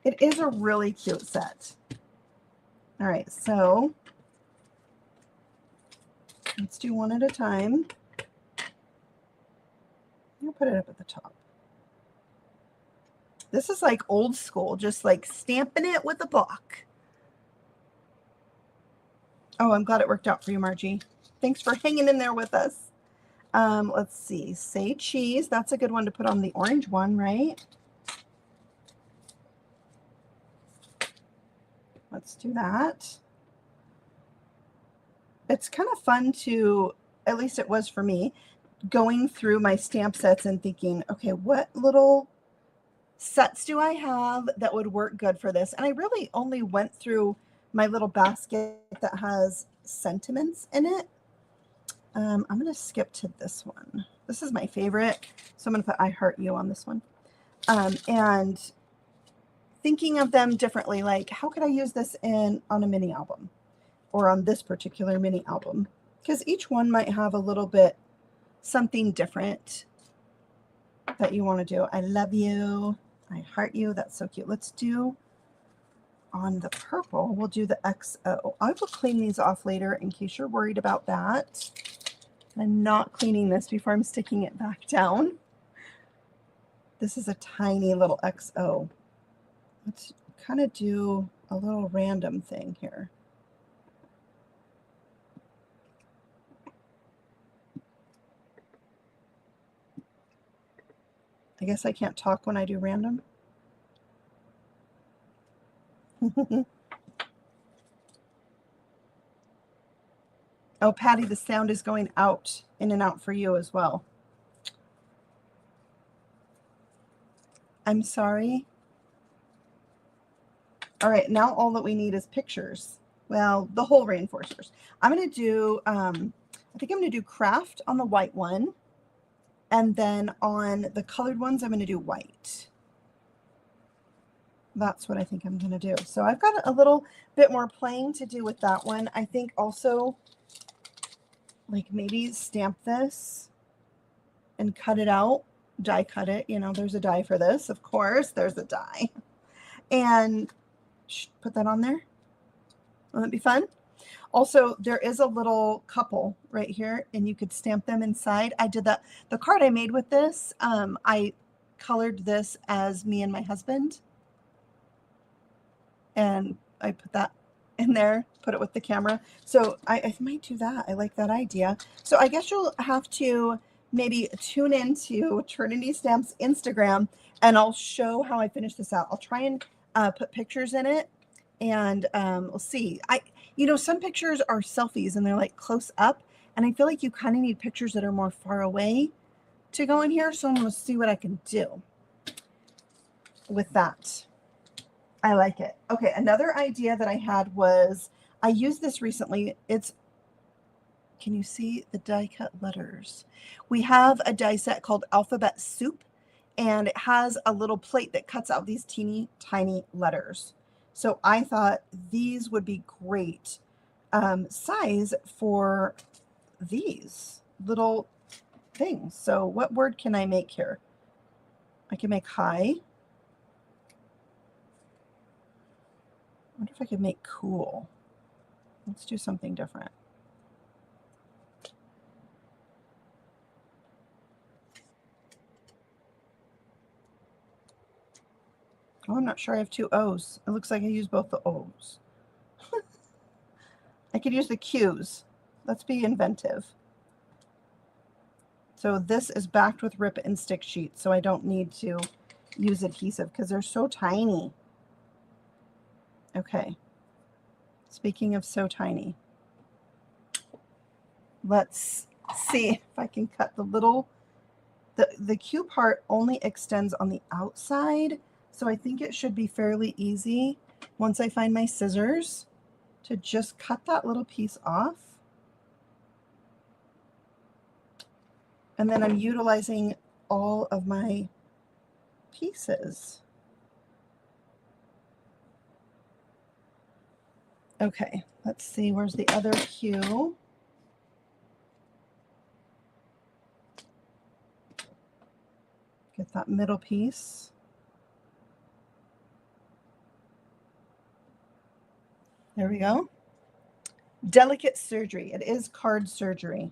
It is a really cute set. All right, so let's do one at a time. I'll put it up at the top. This is like old school, just like stamping it with a block. Oh, I'm glad it worked out for you, Margie. Thanks for hanging in there with us. Let's see. Say cheese. That's a good one to put on the orange one, right? Let's do that. It's kind of fun to, at least it was for me, going through my stamp sets and thinking, okay, what little sets do I have that would work good for this? And I really only went through my little basket that has sentiments in it. I'm going to skip to this one. This is my favorite. So I'm going to put I heart you on this one. And thinking of them differently, like how could I use this on a mini album or on this particular mini album? Because each one might have a little bit something different that you want to do. I love you. I heart you. That's so cute. Let's do on the purple. We'll do the XO. I will clean these off later in case you're worried about that. I'm not cleaning this before I'm sticking it back down. This is a tiny little XO. Let's kind of do a little random thing here. I guess I can't talk when I do random. Oh, Patty, the sound is going out, in and out for you as well. I'm sorry. All right, now all that we need is pictures. Well, the whole reinforcers. I'm going to do, I think I'm going to do craft on the white one. And then on the colored ones, I'm going to do white. That's what I think I'm going to do. So I've got a little bit more playing to do with that one. I think also, like maybe stamp this and cut it out, die cut it. You know, there's a die for this. Of course, there's a die. And put that on there. Won't that be fun? Also, there is a little couple right here, and you could stamp them inside. I did that. The card I made with this, I colored this as me and my husband. And I put that in there, put it with the camera. So I might do that. I like that idea. So I guess you'll have to maybe tune into Trinity Stamps Instagram, and I'll show how I finish this out. I'll try and put pictures in it, and we'll see. You know, some pictures are selfies and they're like close up, and I feel like you kind of need pictures that are more far away to go in here. So I'm going to see what I can do with that. I like it. Okay, another idea that I had was, I used this recently. Can you see the die cut letters? We have a die set called Alphabet Soup, and it has a little plate that cuts out these teeny tiny letters. So I thought these would be great size for these little things. So what word can I make here? I can make hi. I wonder if I could make cool. Let's do something different. Oh, I'm not sure I have two O's. It looks like I use both the O's. I could use the Q's. Let's be inventive. So this is backed with rip and stick sheets, so I don't need to use adhesive because they're so tiny. Okay. Speaking of so tiny, let's see if I can cut the little, the Q part only extends on the outside, so I think it should be fairly easy once I find my scissors to just cut that little piece off. And then I'm utilizing all of my pieces. Okay, let's see, where's the other Q? Get that middle piece. There we go. Delicate surgery. It is card surgery.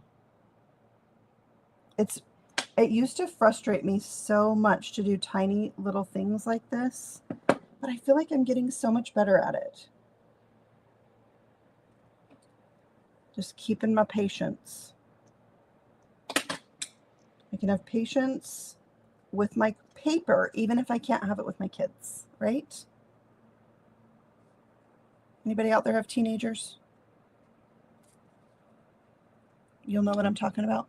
It used to frustrate me so much to do tiny little things like this, but I feel like I'm getting so much better at it. Just keeping my patience. I can have patience with my paper, even if I can't have it with my kids, right? Anybody out there have teenagers? You'll know what I'm talking about.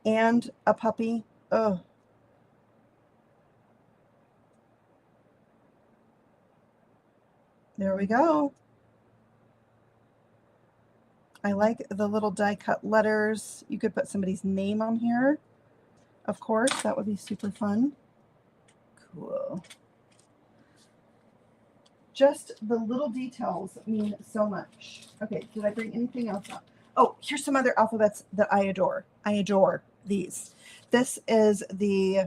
and a puppy. Oh, there we go. I like the little die cut letters. You could put somebody's name on here. Of course, that would be super fun. Cool. Just the little details mean so much. Okay, did I bring anything else up? Oh, here's some other alphabets that I adore. I adore these. This is the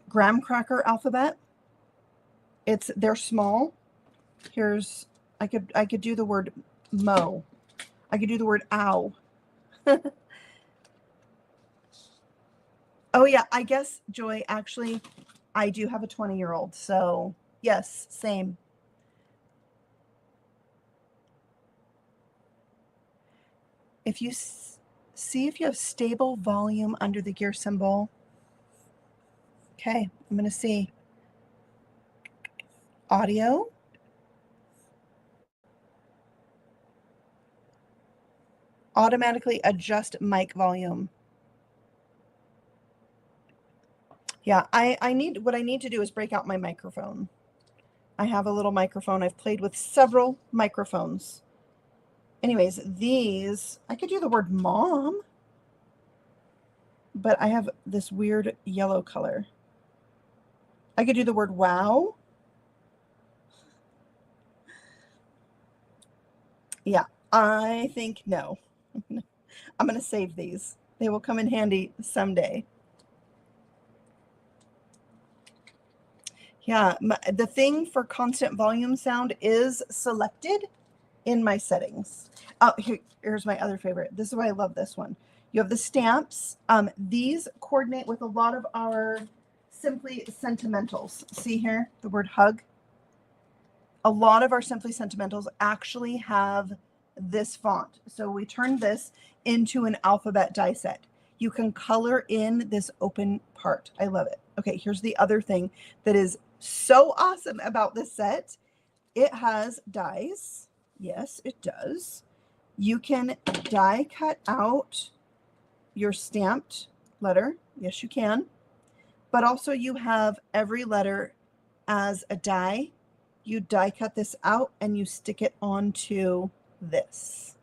graham cracker alphabet. They're small. Here's I could do the word mo. I could do the word ow. Oh yeah, I guess, Joy, actually I do have a 20-year-old, so yes, same. If you see if you have stable volume under the gear symbol. Okay, I'm going to see. Audio. Automatically adjust mic volume. Yeah, I need, what I need to do is break out my microphone. I have a little microphone. I've played with several microphones. Anyways, these, I could do the word mom, but I have this weird yellow color. I could do the word wow. Yeah, I think no. I'm going to save these. They will come in handy someday. Yeah, the thing for constant volume sound is selected in my settings. Oh, here's my other favorite. This is why I love this one. You have the stamps. These coordinate with a lot of our Simply Sentimentals. See here, the word hug. A lot of our Simply Sentimentals actually have this font. So we turned this into an alphabet die set. You can color in this open part. I love it. Okay, here's the other thing that is so awesome about this set. It has dies. Yes, it does. You can die cut out your stamped letter. Yes, you can. But also you have every letter as a die. You die cut this out and you stick it onto this.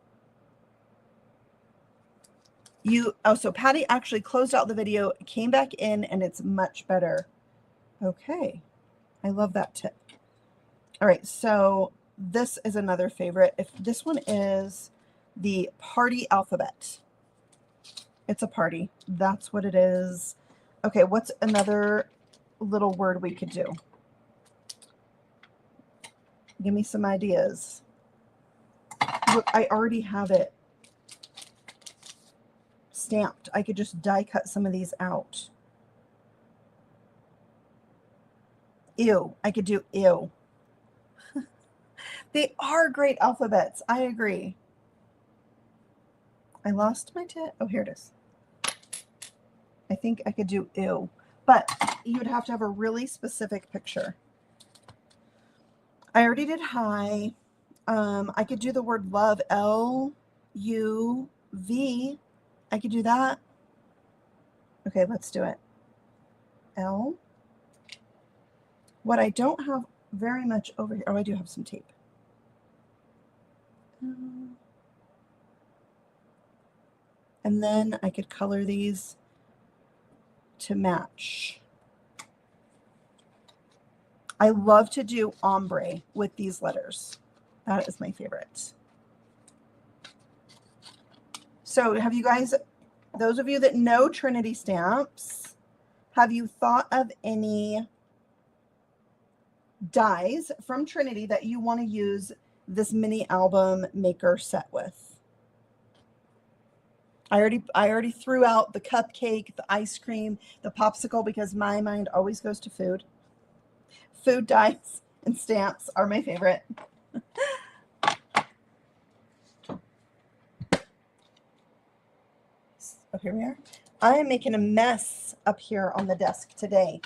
So Patty actually closed out the video, came back in, and it's much better. Okay. I love that tip. All right, so this is another favorite. If this one is the party alphabet. It's a party. That's what it is. Okay, what's another little word we could do? Give me some ideas. Look, I already have it stamped. I could just die cut some of these out. Ew. I could do ew. They are great alphabets. I agree. I lost my tip. Oh, here it is. I think I could do ew, but you would have to have a really specific picture. I already did hi. I could do the word love, L-U-V. I could do that. Okay, let's do it. L. What I don't have very much over here. Oh, I do have some tape. And then I could color these to match. I love to do ombre with these letters. That is my favorite. So have you guys, those of you that know Trinity Stamps, have you thought of any dies from Trinity that you want to use this mini album maker set with? I already threw out the cupcake, the ice cream, the popsicle, because my mind always goes to food. Food dies and stamps are my favorite. Oh, here we are. I am making a mess up here on the desk today.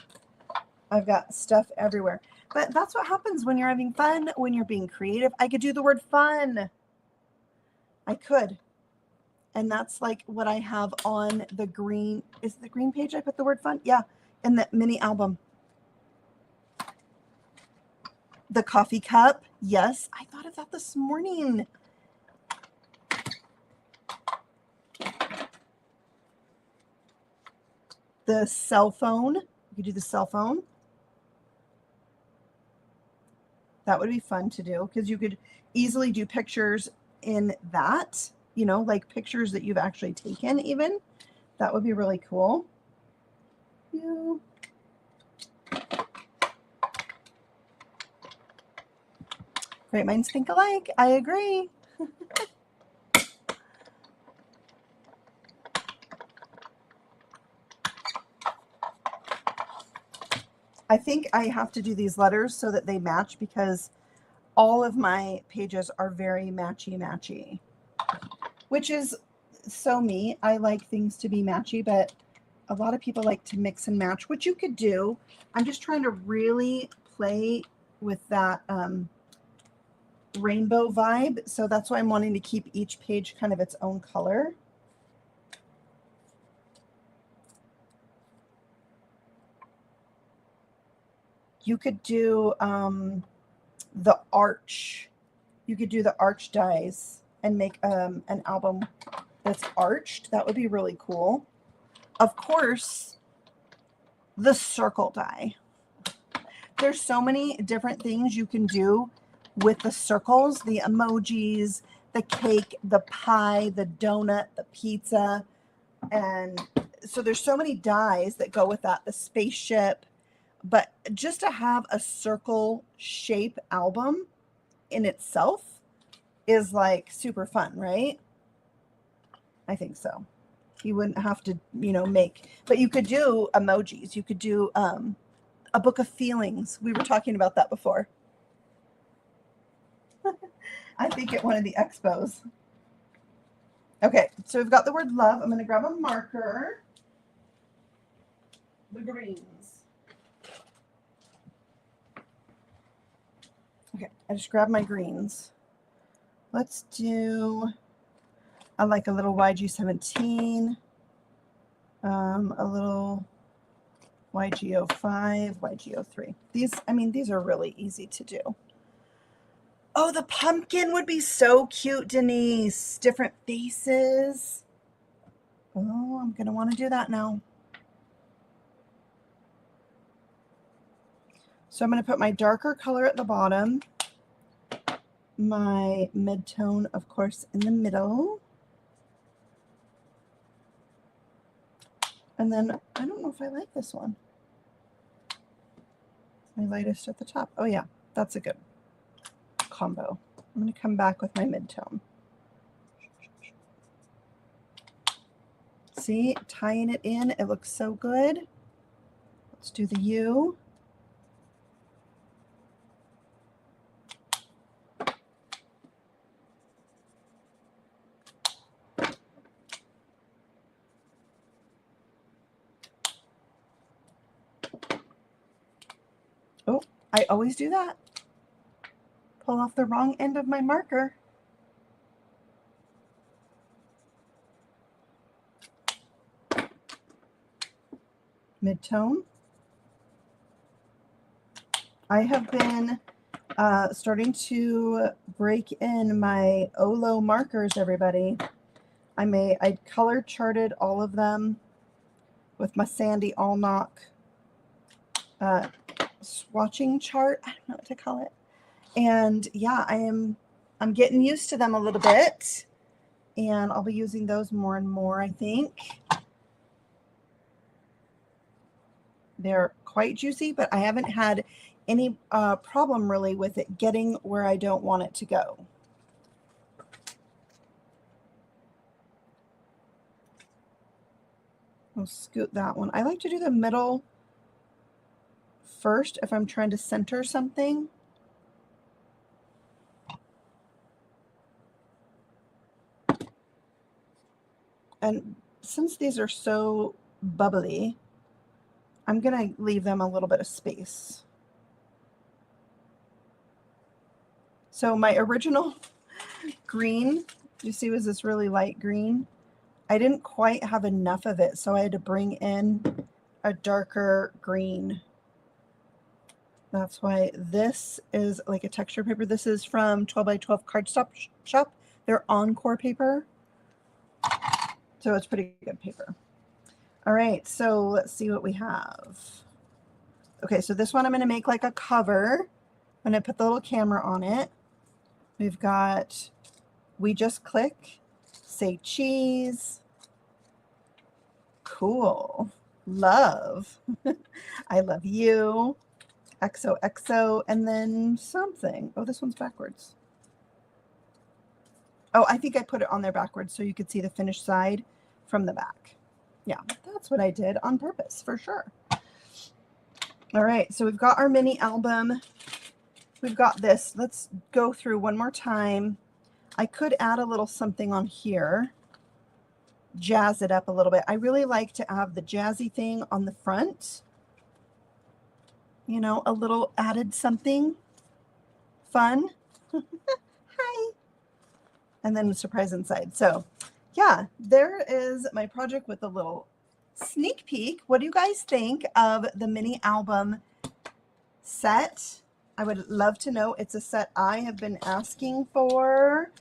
I've got stuff everywhere. But that's what happens when you're having fun, when you're being creative. I could do the word fun. I could. And that's like what I have on the green. Is the green page I put the word fun? Yeah, in the mini album. The coffee cup. Yes, I thought of that this morning. The cell phone. You could do the cell phone. That would be fun to do because you could easily do pictures in that, you know, like pictures that you've actually taken even. That would be really cool. Yeah. Great minds think alike. I agree. I think I have to do these letters so that they match because all of my pages are very matchy, which is so me. I like things to be matchy, but a lot of people like to mix and match, which you could do. I'm just trying to really play with that rainbow vibe. So that's why I'm wanting to keep each page kind of its own color. You could do the arch. You could do the arch dies and make an album that's arched. That would be really cool. Of course, the circle die. There's so many different things you can do with the circles, the emojis, the cake, the pie, the donut, the pizza. And so there's so many dies that go with that, the spaceship. But just to have a circle shape album in itself is like super fun, right? I think so. You wouldn't have to, you know, make, but you could do emojis. You could do a book of feelings. We were talking about that before. I think at one of the expos. Okay, so we've got the word love. I'm going to grab a marker. The greens. Okay, I just grabbed my greens. Let's do, I like a little YG17, a little YG05, YG03. These, I mean, these are really easy to do. Oh, the pumpkin would be so cute, Denise. Different faces. Oh, I'm going to want to do that now. So I'm going to put my darker color at the bottom. My mid-tone, of course, in the middle. And then, I don't know if I like this one. My lightest at the top. Oh yeah, that's a good combo. I'm going to come back with my mid-tone. See, tying it in, it looks so good. Let's do the U. Oh, I always do that. Pull off the wrong end of my marker. Mid-tone. I have been starting to break in my Olo markers, everybody. I color charted all of them with my Sandy Allnock swatching chart. I don't know what to call it. And yeah, I'm getting used to them a little bit, and I'll be using those more and more, I think. They're quite juicy, but I haven't had any problem really with it getting where I don't want it to go. I'll scoot that one. I like to do the middle first if I'm trying to center something. And since these are so bubbly, I'm going to leave them a little bit of space. So my original green, you see, was this really light green. I didn't quite have enough of it, so I had to bring in a darker green. That's why this is like a texture paper. This is from 12 by 12 cardstock shop. They're Encore paper. So it's pretty good paper. All right, so let's see what we have. Okay, so this one I'm going to make like a cover. I'm going to put the little camera on it. We've got We Just Click, Say Cheese, Cool, Love, I Love You, XOXO, and then something. Oh, this one's backwards. Oh, I think I put it on there backwards so you could see the finished side from the back. Yeah, that's what I did on purpose for sure. All right, so we've got our mini album. We've got this. Let's go through one more time. I could add a little something on here, jazz it up a little bit. I really like to have the jazzy thing on the front. You know, a little added something fun. Hi. And then a surprise inside. So yeah, there is my project with a little sneak peek. What do you guys think of the mini album set? I would love to know. It's a set I have been asking for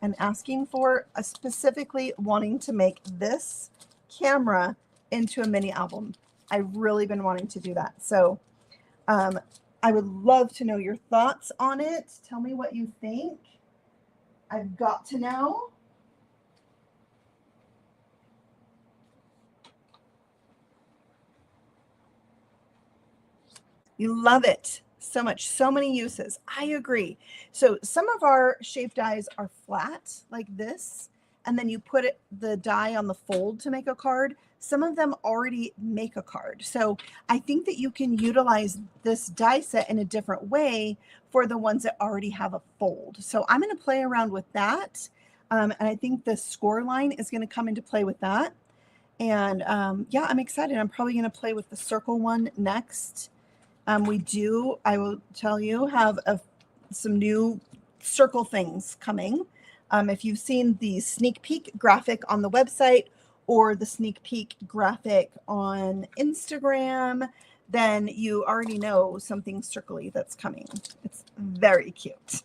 and specifically wanting to make this camera into a mini album. I've really been wanting to do that. So I would love to know your thoughts on it. Tell me what you think. I've got to know. You love it so much, so many uses. I agree. So some of our shape dies are flat like this, and then you put the die on the fold to make a card. Some of them already make a card. So I think that you can utilize this die set in a different way for the ones that already have a fold. So I'm going to play around with that. And I think the score line is going to come into play with that. And yeah, I'm excited. I'm probably going to play with the circle one next. We do, I will tell you, have some new circle things coming. If you've seen the sneak peek graphic on the website or the sneak peek graphic on Instagram, then you already know something circly that's coming. It's very cute.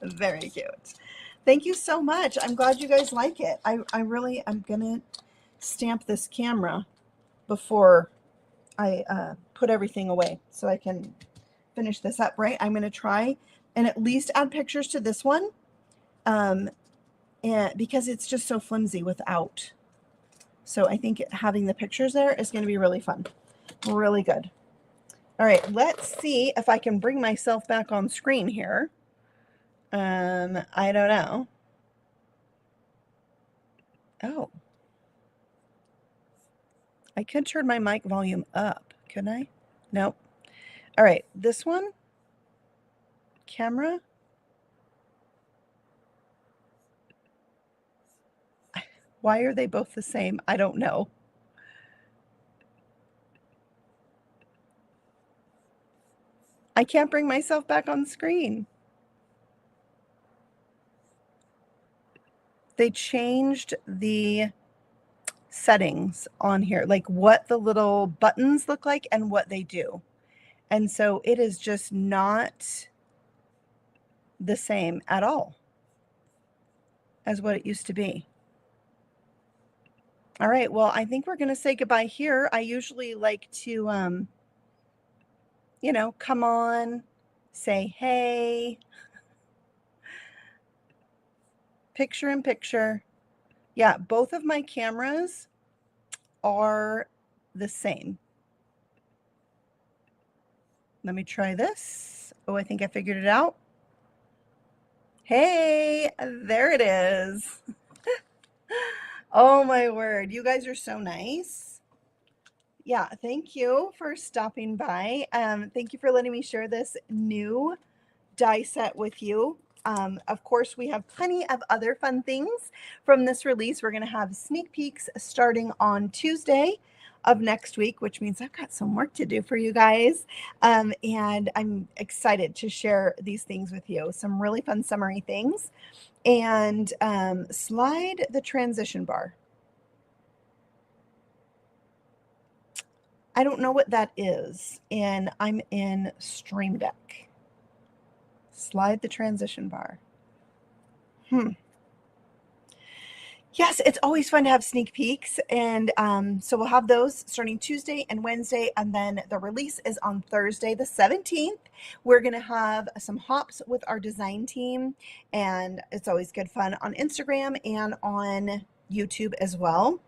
Very cute. Thank you so much. I'm glad you guys like it. I'm going to stamp this camera before I put everything away so I can finish this up, right? I'm going to try and at least add pictures to this one and because it's just so flimsy without. So I think having the pictures there is going to be really fun. Really good. All right, let's see if I can bring myself back on screen here. I don't know. Oh. I could turn my mic volume up, couldn't I? Nope. All right, this one, camera. Why are they both the same? I don't know. I can't bring myself back on screen. They changed the settings on here, like what the little buttons look like and what they do. And so it is just not the same at all as what it used to be. All right, well, I think we're going to say goodbye here. I usually like to, you know, come on, say hey, picture in picture. Yeah, both of my cameras are the same. Let me try this. Oh, I think I figured it out. Hey, there it is. Oh my word, you guys are so nice. Yeah, thank you for stopping by. Thank you for letting me share this new die set with you. Of course, we have plenty of other fun things from this release. We're going to have sneak peeks starting on Tuesday of next week, which means I've got some work to do for you guys. And I'm excited to share these things with you. Some really fun summery things. And slide the transition bar. I don't know what that is. And I'm in Stream Deck. Slide the transition bar. Yes, it's always fun to have sneak peeks. And so we'll have those starting Tuesday and Wednesday. And then the release is on Thursday, the 17th. We're going to have some hops with our design team. And it's always good fun on Instagram and on YouTube as well.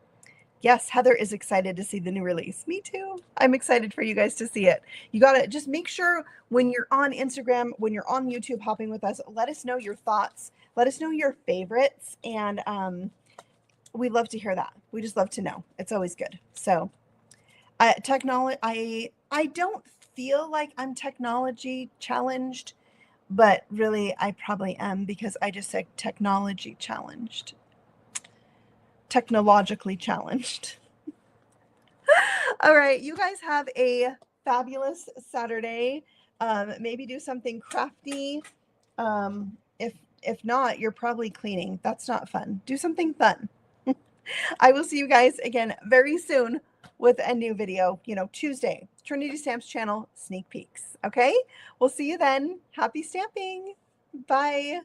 Yes, Heather is excited to see the new release. Me too. I'm excited for you guys to see it. You got to just make sure when you're on Instagram, when you're on YouTube hopping with us, let us know your thoughts. Let us know your favorites. And we love to hear that. We just love to know. It's always good. So technology, I don't feel like I'm technology challenged, but really I probably am because I just said technology challenged. Technologically challenged. All right, you guys have a fabulous Saturday. Maybe do something crafty. If not, you're probably cleaning. That's not fun. Do something fun. I will see you guys again very soon with a new video, Tuesday, Trinity Stamps channel sneak peeks. Okay, we'll see you then. Happy stamping. Bye.